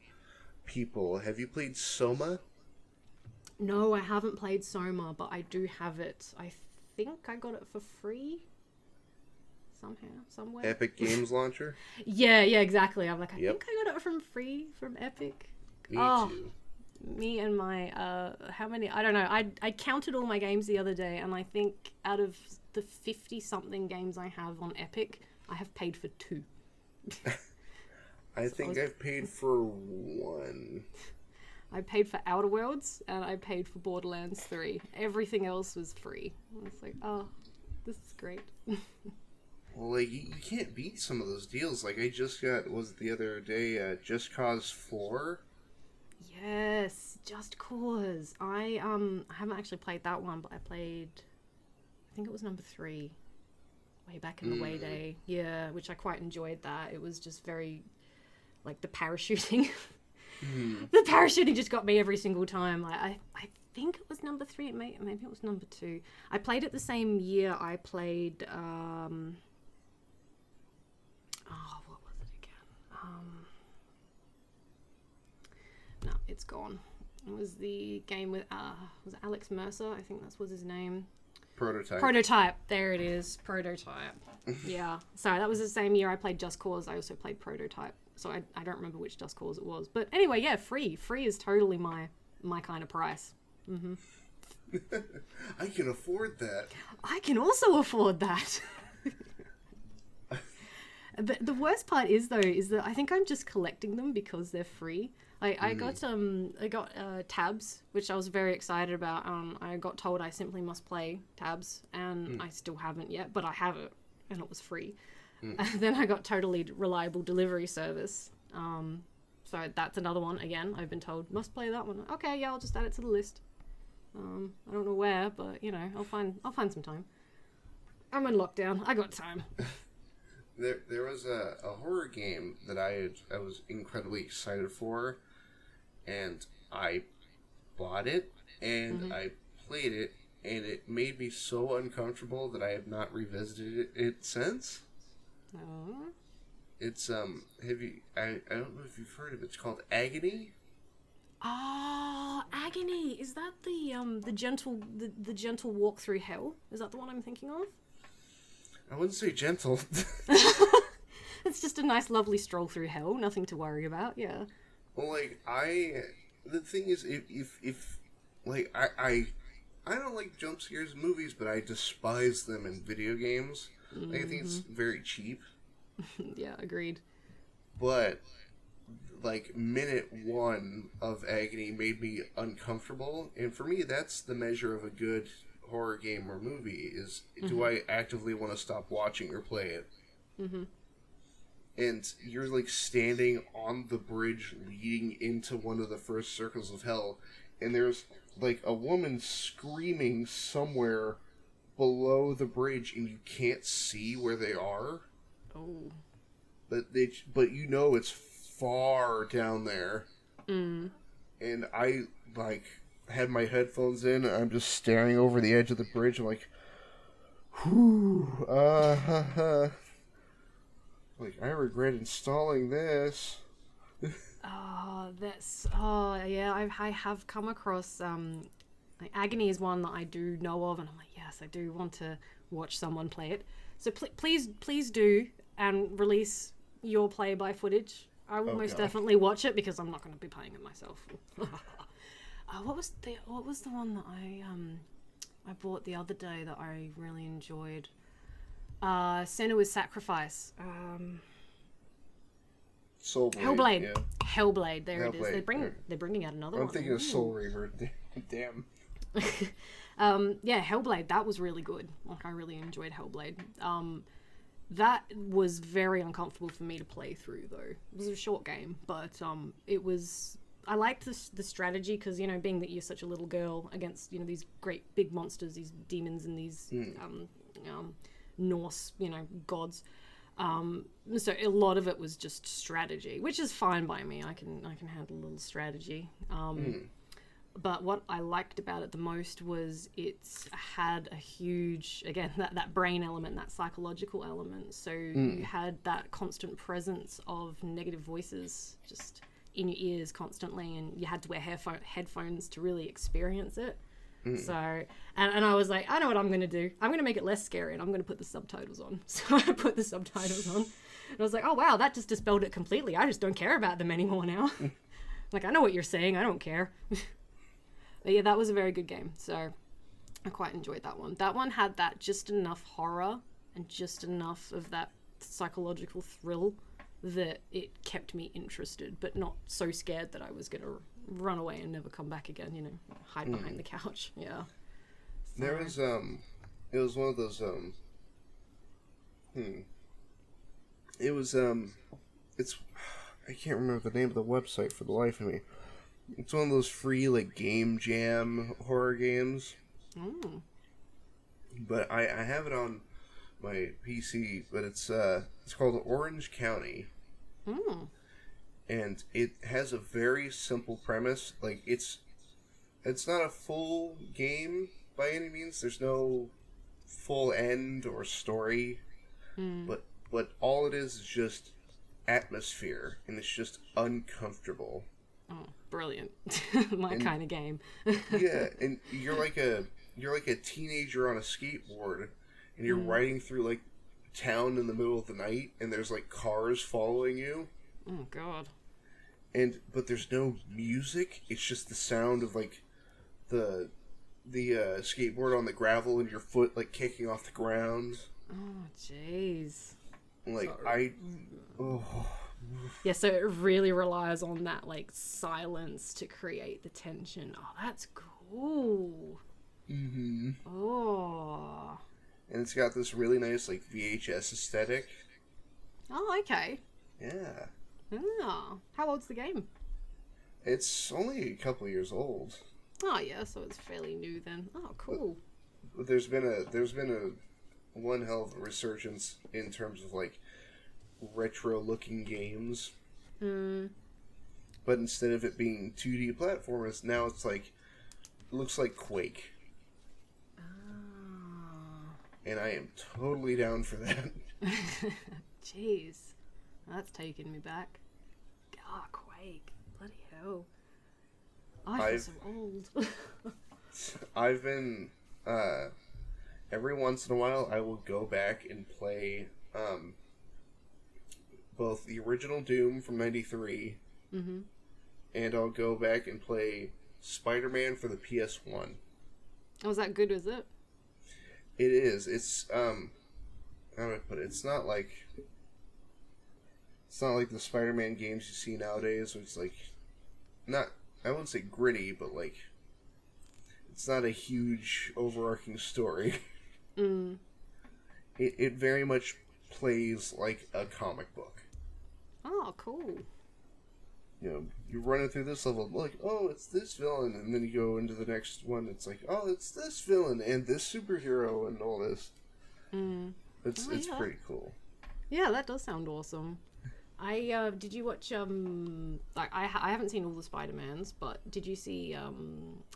people. Have you played Soma? No, I haven't played Soma, but I do have it. I think I got it for free somewhere. Epic Games Launcher? Yeah, exactly. I'm like, I think I got it from free from Epic. Me too. Me and my, how many? I don't know. I counted all my games the other day, and I think out of the 50-something games I have on Epic, I have paid for 2. I've paid for 1. I paid for Outer Worlds, and I paid for Borderlands 3. Everything else was free. I was like, oh, this is great. Well, like, you can't beat some of those deals. Like, I just got, was it the other day, Just Cause 4? Yes, Just Cause. I haven't actually played that one, but I think it was number 3. Way back in the way day. Yeah, which I quite enjoyed that. It was just very, like, the parachuting. The parachuting just got me every single time. Like, I think it was number 3. Maybe it was number 2. I played it the same year I played, what was it again? No, it's gone. It was the game with, was it Alex Mercer? I think that was his name. Prototype. There it is. Prototype. Yeah. Sorry, that was the same year I played Just Cause. I also played Prototype. So I don't remember which Just Cause it was. But anyway, yeah, free. Free is totally my kind of price. Mm-hmm. I can afford that. I can also afford that. But the worst part is that I think I'm just collecting them because they're free. I got tabs, which I was very excited about. I got told I simply must play tabs, and I still haven't yet, but I have it, and it was free. And then I got totally reliable delivery service. So that's another one. Again, I've been told must play that one. Okay, yeah, I'll just add it to the list. I don't know where, but I'll find some time. I'm in lockdown. I got time. There was a horror game that I was incredibly excited for, and I bought it, and I played it, and it made me so uncomfortable that I have not revisited it since. Oh. It's I don't know if you've heard of it. It's called Agony. Ah, Agony. Is that the gentle walk through hell? Is that the one I'm thinking of? I wouldn't say gentle. It's just a nice, lovely stroll through hell. Nothing to worry about. Yeah. Well, like the thing is, if I don't like jump scares in movies, but I despise them in video games. Like, I think it's very cheap. Yeah, agreed. But, like, minute one of Agony made me uncomfortable. And for me, that's the measure of a good horror game or movie, is do I actively want to stop watching or play it? Mm-hmm. And you're, like, standing on the bridge leading into one of the first circles of hell, and there's, like, a woman screaming somewhere below the bridge, and you can't see where they are. Oh. But you know it's far down there. Mm. And I, like, had my headphones in, and I'm just staring over the edge of the bridge. I'm like, whew, like, I regret installing this. Yeah, I have come across, like, Agony is one that I do know of, and I'm like, yes, I do want to watch someone play it. So please do, and release your play-by footage. I will most definitely watch it, because I'm not going to be playing it myself. What was the one that I bought the other day that I really enjoyed? Senua's Sacrifice. Soulblade. Hellblade. Yeah. Hellblade. There it is. Hellblade. They're bringing out another one. I'm thinking of Soul Reaver. Damn. Yeah, Hellblade. That was really good. Like, I really enjoyed Hellblade. That was very uncomfortable for me to play through, though. It was a short game, but it was. I liked the strategy, because, you know, being that you're such a little girl against, you know, these great big monsters, these demons and these Norse, you know, gods. So a lot of it was just strategy, which is fine by me. I can handle a little strategy. But what I liked about it the most was it had a huge, again, that brain element, that psychological element. So you had that constant presence of negative voices just in your ears constantly, and you had to wear headphones to really experience it. So, and I was like, I know what I'm going to do. I'm going to make it less scary, and I'm going to put the subtitles on. So I put the subtitles on. And I was like, oh, wow, that just dispelled it completely. I just don't care about them anymore now. Like, I know what you're saying. I don't care. But yeah, that was a very good game. So I quite enjoyed that one. That one had that just enough horror and just enough of that psychological thrill that it kept me interested, but not so scared that I was going to run away and never come back again, you know, hide behind the couch. Yeah. So. There was, it was one of those, it was, it's, I can't remember the name of the website for the life of me. It's one of those free, like, game jam horror games. But I have it on my PC, but it's called Orange County. And it has a very simple premise. Like, it's not a full game by any means. There's no full end or story. But all it is just atmosphere, and it's just uncomfortable. Oh, brilliant. My kind of game. Yeah, and you're like a teenager on a skateboard, and you're riding through, like, town in the middle of the night, and there's, like, cars following you. Oh, God. But there's no music. It's just the sound of, like, the skateboard on the gravel and your foot, like, kicking off the ground. Oh, jeez. Like, Yeah, so it really relies on that, like, silence to create the tension. Oh, that's cool. Oh. And it's got this really nice, like, VHS aesthetic. Oh, okay. Yeah. Oh. How old's the game? It's only a couple of years old. Oh, yeah, so it's fairly new then. Oh, cool. But there's been a one hell of a resurgence in terms of, like, retro-looking games. But instead of it being 2D platformers, now it's like, it looks like Quake. And I am totally down for that. Jeez. That's taking me back. God, Quake. Bloody hell. I feel so old. I've been, every once in a while, I will go back and play, both the original Doom from '93, and I'll go back and play Spider-Man for the PS1. Oh, was that good, was it? It is. It's, how do I put it? It's not like the Spider-Man games you see nowadays, where it's like not, I wouldn't say gritty, but like it's not a huge overarching story. Mm. It very much plays like a comic book. Oh, cool. You know, you're running through this level, like, oh, it's this villain, and then you go into the next one, it's like, oh, it's this villain and this superhero and all this. Mm. It's pretty cool. Yeah, that does sound awesome. I did you watch like I haven't seen all the Spider-Mans, but did you see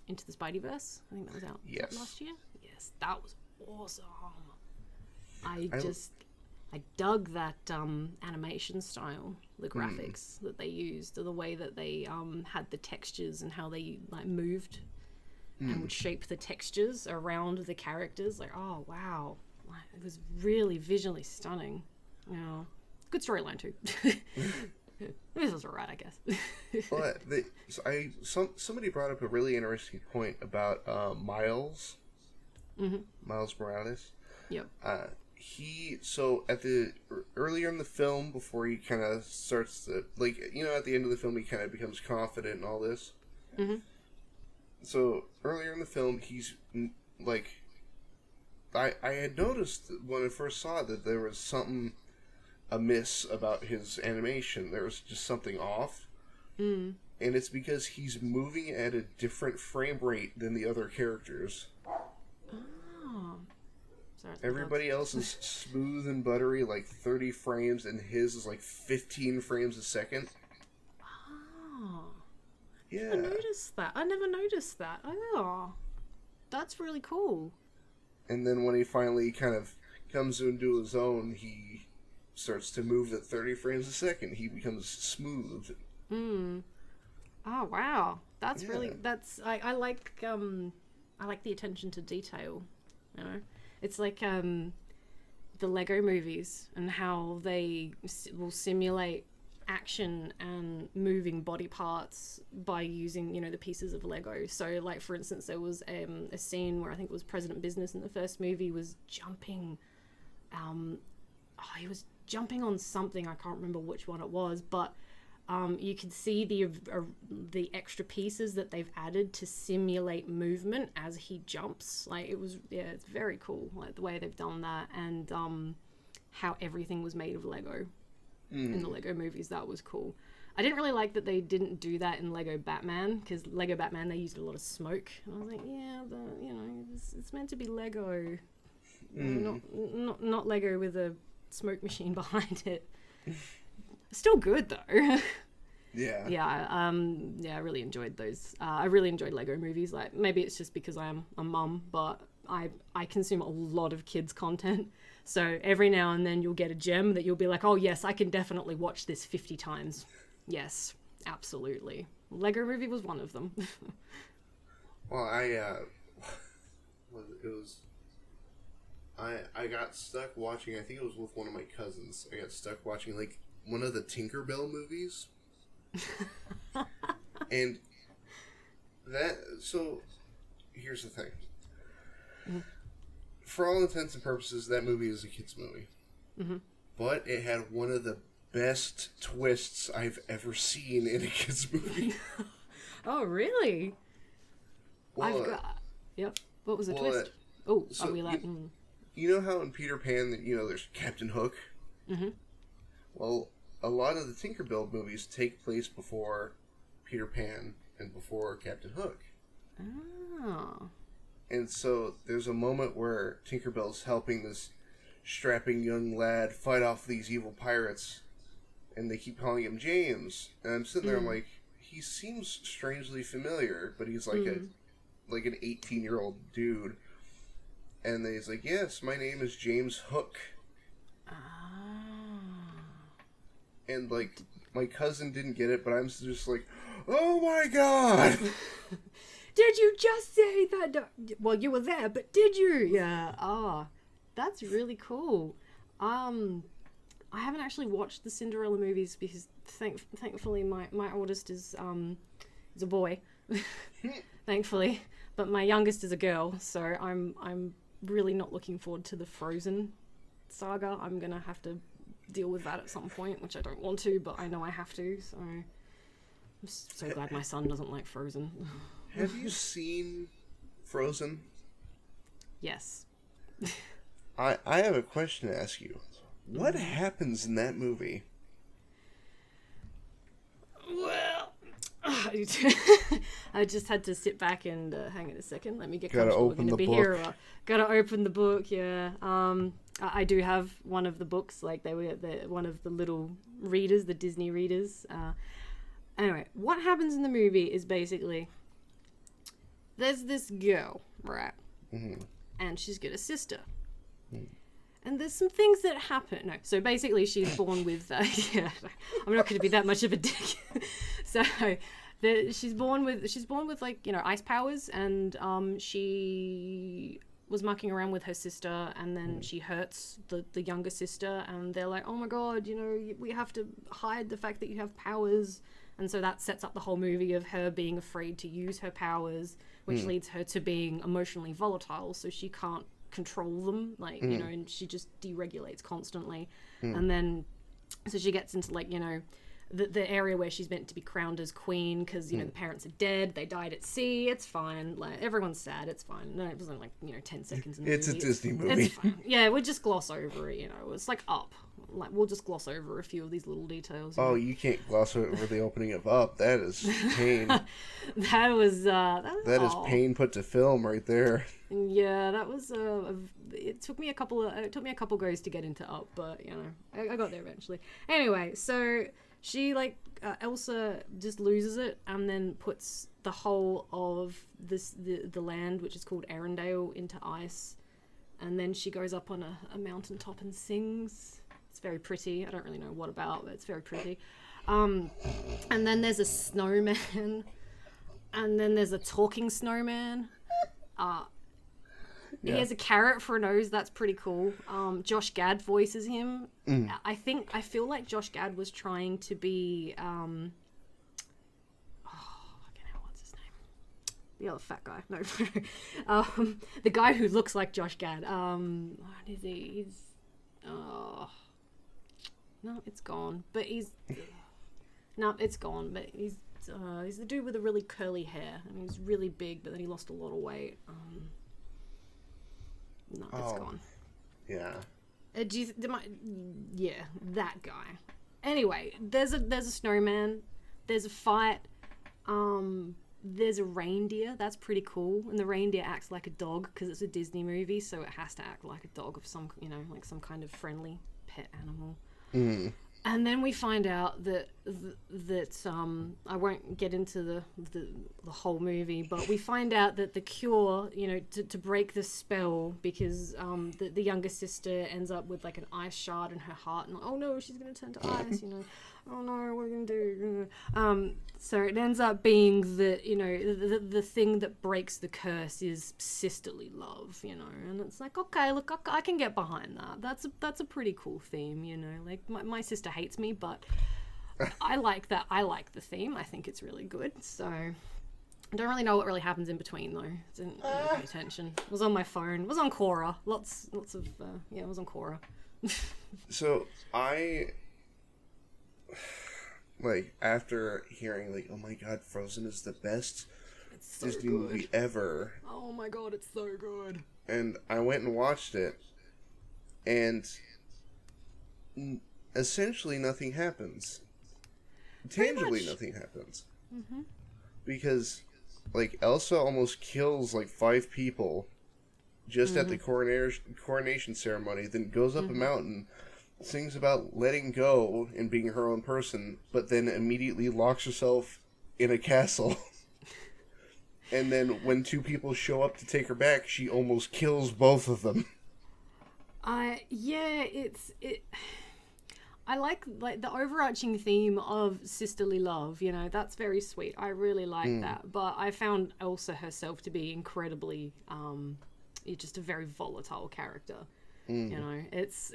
Into the Spideyverse? I think that was out Yes. last year. Yes, that was awesome. I dug that animation style, the graphics that they used, the way that they had the textures and how they like moved and would shape the textures around the characters. Like, oh wow, like, it was really visually stunning. Yeah, good storyline too. This was alright, I guess. Well, somebody brought up a really interesting point about Miles Morales. Yep. Earlier in the film, before he kind of starts to, like, you know, at the end of the film, he kind of becomes confident and all this. Mm-hmm. So earlier in the film, he's like, I had noticed when I first saw it that there was something amiss about his animation. There was just something off. And it's because he's moving at a different frame rate than the other characters. Oh. Sorry, Everybody else is smooth and buttery, like 30 frames, and his is like 15 frames a second. Oh. Yeah. I noticed that. I never noticed that. Oh. That's really cool. And then when he finally kind of comes into his own, he starts to move at 30 frames a second. He becomes smooth. Oh wow. That's really I like the attention to detail, you know. It's like the Lego movies and how they will simulate action and moving body parts by using, you know, the pieces of Lego. So, like, for instance, there was a scene where I think it was President Business in the first movie was jumping. He was jumping on something. I can't remember which one it was, but you could see the extra pieces that they've added to simulate movement as he jumps. Like, it was, yeah, it's very cool, like the way they've done that, and how everything was made of Lego in the Lego movies. That was cool. I didn't really like that they didn't do that in Lego Batman, because Lego Batman, they used a lot of smoke, and I was like, yeah, but you know, it's meant to be Lego, not Lego with a smoke machine behind it. Still good though. Yeah. Yeah. I really enjoyed those. I really enjoyed Lego movies. Like, maybe it's just because I am a mum, but I consume a lot of kids content. So every now and then you'll get a gem that you'll be like, oh yes, I can definitely watch this 50 times. Yes, absolutely. Lego Movie was one of them. Well, I got stuck watching, I think it was with one of my cousins. I got stuck watching, like, one of the Tinkerbell movies. And so here's the thing. For all intents and purposes, that movie is a kid's movie. But it had one of the best twists I've ever seen in a kid's movie. Oh, really? Well, Yep. What was the twist? So are we like... You know how in Peter Pan, you know, there's Captain Hook? Well, a lot of the Tinkerbell movies take place before Peter Pan and before Captain Hook. Oh. And so there's a moment where Tinkerbell's helping this strapping young lad fight off these evil pirates, and they keep calling him James. And I'm sitting there, I'm like, he seems strangely familiar, but he's like an 18-year-old dude. And then he's like, yes, my name is James Hook. And, like, my cousin didn't get it, but I'm just like, oh my god! Did you just say that? Well, you were there, but did you? Yeah. Ah, that's really cool. I haven't actually watched the Cinderella movies because thankfully my oldest is a boy, thankfully, but my youngest is a girl, so I'm really not looking forward to the Frozen saga. I'm gonna have to deal with that at some point, which I don't want to, but I know I have to. So I'm so glad my son doesn't like Frozen. Have you seen Frozen? Yes. I have a question to ask you. What happens in that movie? Well, I just had to sit back and hang on a second. Let me get Gotta comfortable. open We're the gonna be book. here. Gotta open the book. Yeah. I do have one of the books. Like they were one of the little readers, the Disney readers. Anyway, what happens in the movie is basically there's this girl, right, and she's got a sister. And there's some things that happen. No, so basically she's born with... yeah, I'm not going to be that much of a dick. So she's born with like, you know, ice powers, and she was mucking around with her sister, and then she hurts the younger sister, and they're like, oh my god, you know, we have to hide the fact that you have powers. And so that sets up the whole movie of her being afraid to use her powers, which leads her to being emotionally volatile, so she can't control them, like, you know, and she just deregulates constantly. And then so she gets into, like, you know, the area where she's meant to be crowned as queen, because, you know, the parents are dead, they died at sea, it's fine, like, everyone's sad, it's fine. No, it wasn't like, you know, 10 seconds in the It's movie. a Disney movie. It's fine. Yeah, we'll just gloss over it, you know, it's like Up, like, we'll just gloss over a few of these little details. Oh, you can't gloss over the opening of Up. That is pain. that was That is pain put to film right there. Yeah, that was it took me a couple goes to get into Up, but, you know, I got there eventually. Anyway, so she, like, Elsa just loses it and then puts the whole of the land, which is called Arendelle, into ice, and then she goes up on a mountaintop and sings. It's very pretty. I don't really know what about, but it's very pretty. And then there's a snowman, and then there's a talking snowman. He has a carrot for a nose. That's pretty cool. Josh Gad voices him. I feel like Josh Gad was trying to be fucking hell, what's his name? The other fat guy. No, the guy who looks like Josh Gad. What is he? He's no, it's gone. But it's gone. But he's the dude with the really curly hair, and he's really big, but then he lost a lot of weight. No, it's gone. Yeah. Yeah, that guy. Anyway, there's a snowman. There's a fight. There's a reindeer. That's pretty cool. And the reindeer acts like a dog because it's a Disney movie, so it has to act like a dog of some, you know, like some kind of friendly pet animal. And then we find out that I won't get into the whole movie, but we find out that the cure, you know, to break the spell, because the younger sister ends up with like an ice shard in her heart, and oh no, she's gonna turn to ice, you know. Oh no, what are we gonna do? So it ends up being that, you know, the thing that breaks the curse is sisterly love, you know, and it's like, okay, look, I can get behind that. That's a pretty cool theme, you know. Like my sister hates me, but I like that. I like the theme. I think it's really good. So I don't really know what really happens in between though. Didn't really pay attention. It was on my phone. It was on Quora. Lots of it was on Quora. So I, like, after hearing, like, oh my god, Frozen is the best So Disney good. movie ever, Oh my god, it's so good. and I went and watched it, and essentially nothing happens. Tangibly nothing happens. Because, like, Elsa almost kills, like, 5 people just at the coronation ceremony, then goes up a mountain, sings about letting go and being her own person, but then immediately locks herself in a castle. And then when 2 people show up to take her back, she almost kills both of them. I like the overarching theme of sisterly love, you know, that's very sweet. I really like that. But I found Elsa herself to be incredibly just a very volatile character. You know, it's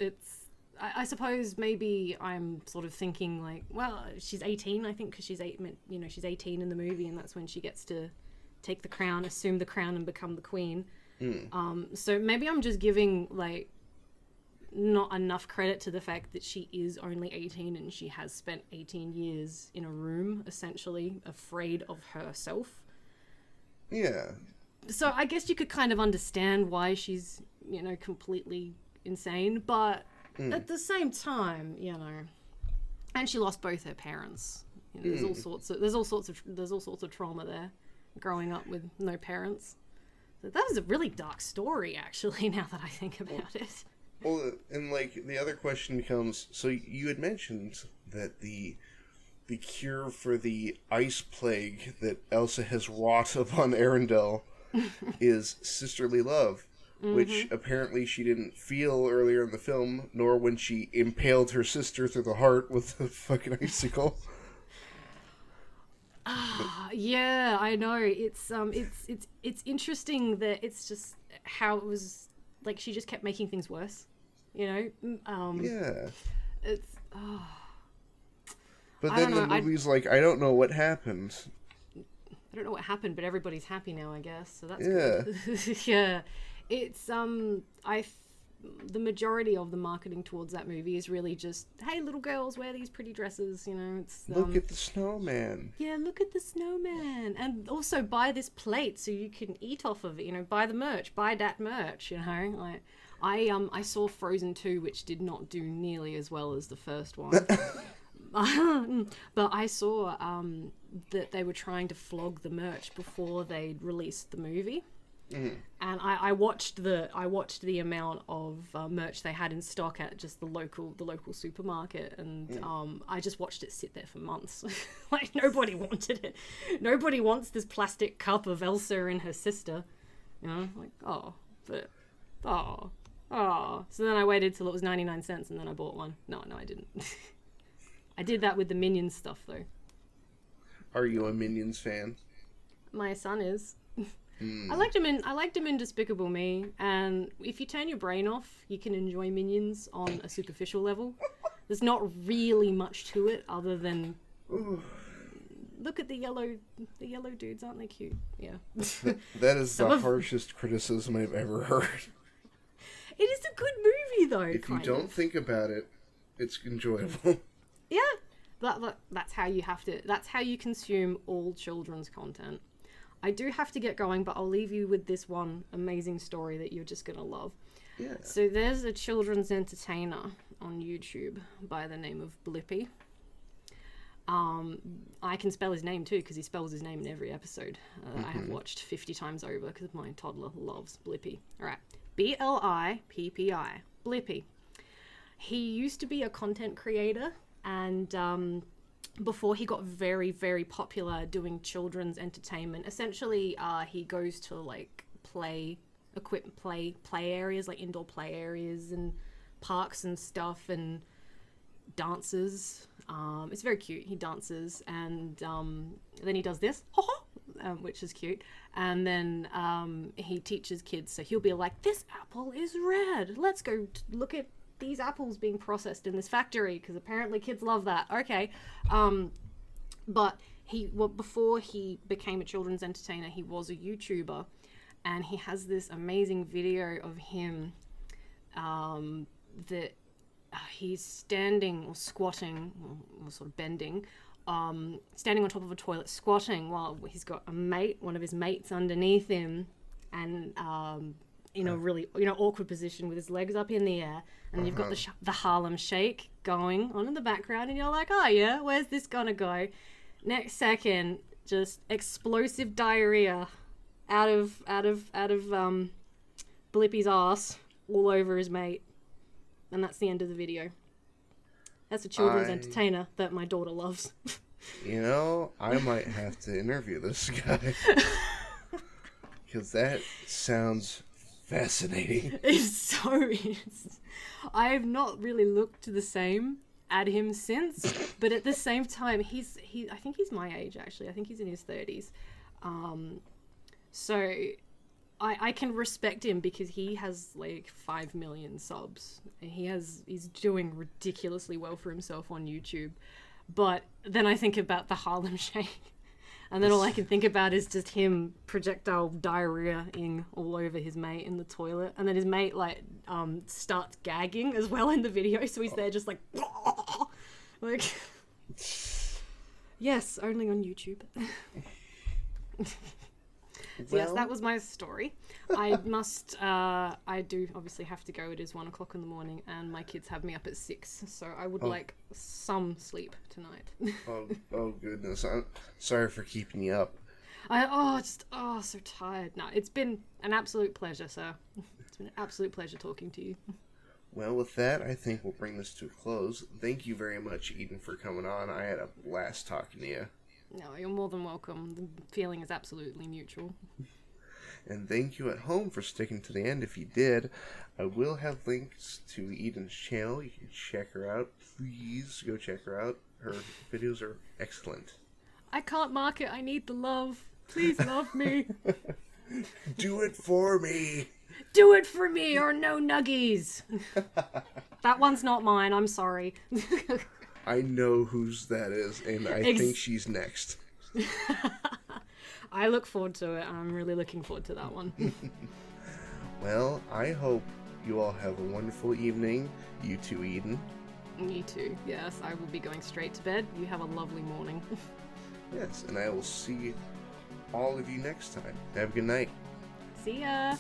I suppose maybe I'm sort of thinking like, well, she's 18, I think, because she's 18 in the movie, and that's when she gets to take the crown, assume the crown, and become the queen. So maybe I'm just giving, like, not enough credit to the fact that she is only 18 and she has spent 18 years in a room, essentially afraid of herself. Yeah. So I guess you could kind of understand why she's, you know, completely insane, but at the same time, you know, and she lost both her parents. You know, there's all sorts of trauma there, growing up with no parents. So that was a really dark story, actually. Now that I think about it. Well, and like the other question becomes: so you had mentioned that the cure for the ice plague that Elsa has wrought upon Arendelle is sisterly love, which apparently she didn't feel earlier in the film, nor when she impaled her sister through the heart with a fucking icicle. Yeah, I know. It's interesting that it's just how it was, like, she just kept making things worse, you know? Yeah. It's But I then don't the know, movie's like, I don't know what happened. I don't know what happened, but everybody's happy now, I guess. So that's Yeah. good. Yeah. It's the majority of the marketing towards that movie is really just, hey, little girls, wear these pretty dresses, you know. It's Look at the snowman. yeah, look at the snowman, and also buy this plate so you can eat off of it. You know, buy the merch, buy that merch. You know, like I saw Frozen 2, which did not do nearly as well as the first one. But I saw that they were trying to flog the merch before they released the movie. And I watched the amount of merch they had in stock at just the local supermarket, and I just watched it sit there for months. Like, nobody wanted it. Nobody wants this plastic cup of Elsa and her sister. You know, like, So then I waited till it was 99 cents, and then I bought one. No, I didn't. I did that with the Minions stuff, though. Are you a Minions fan? My son is. I liked him in Despicable Me, and if you turn your brain off, you can enjoy Minions on a superficial level. There's not really much to it other than look at the yellow dudes, aren't they cute? Yeah. That is the harshest criticism I've ever heard. It is a good movie, though. If you don't think about it, it's enjoyable. Yeah, that's how you have to. That's how you consume all children's content. I do have to get going, but I'll leave you with this one amazing story that you're just gonna love. Yeah. So there's a children's entertainer on YouTube by the name of Blippi. I can spell his name too, because he spells his name in every episode. I have watched 50 times over because my toddler loves Blippi. All right, Blippi, Blippi. He used to be a content creator, and before he got very, very popular doing children's entertainment, essentially he goes to like play areas, like indoor play areas and parks and stuff, and dances. It's very cute. He dances, and then he does this, which is cute, and then he teaches kids. So he'll be like, this apple is red, let's go look at these apples being processed in this factory, because apparently kids love that. Okay. But before he became a children's entertainer, he was a YouTuber, and he has this amazing video of him that he's standing or squatting or sort of bending, standing on top of a toilet, squatting, while he's got one of his mates underneath him, and in a really awkward position with his legs up in the air, and you've got the Harlem Shake going on in the background, and you're like, oh yeah, where's this gonna go? Next second, just explosive diarrhea out of Blippi's ass all over his mate, and that's the end of the video. That's a children's entertainer that my daughter loves. You know, I might have to interview this guy, because that sounds fascinating. I have not really looked the same at him since, but at the same time, I think he's my age, actually. I think he's in his 30s. So I can respect him because he has like 5 million subs. He's doing ridiculously well for himself on YouTube. But then I think about the Harlem Shake, And then all I can think about is just him projectile diarrhea-ing all over his mate in the toilet. And then his mate, like, starts gagging as well in the video. So he's there just like... like... Yes, only on YouTube. So yes, that was my story. I do obviously have to go. It is 1 o'clock in the morning and my kids have me up at 6. So I would like some sleep tonight. oh goodness. I'm sorry for keeping you up. So tired. No, it's been an absolute pleasure, sir. It's been an absolute pleasure talking to you. Well, with that, I think we'll bring this to a close. Thank you very much, Eden, for coming on. I had a blast talking to you. No, you're more than welcome. The feeling is absolutely mutual. And thank you at home for sticking to the end if you did. I will have links to Eden's channel. You can check her out. Please go check her out. Her videos are excellent. I can't mark it. I need the love. Please love me. Do it for me. Do it for me or no nuggies. That one's not mine. I'm sorry. I know whose that is, and I think she's next. I look forward to it. I'm really looking forward to that one. Well, I hope you all have a wonderful evening. You too, Eden. You too. Yes, I will be going straight to bed. You have a lovely morning. Yes, and I will see all of you next time. Have a good night. See ya.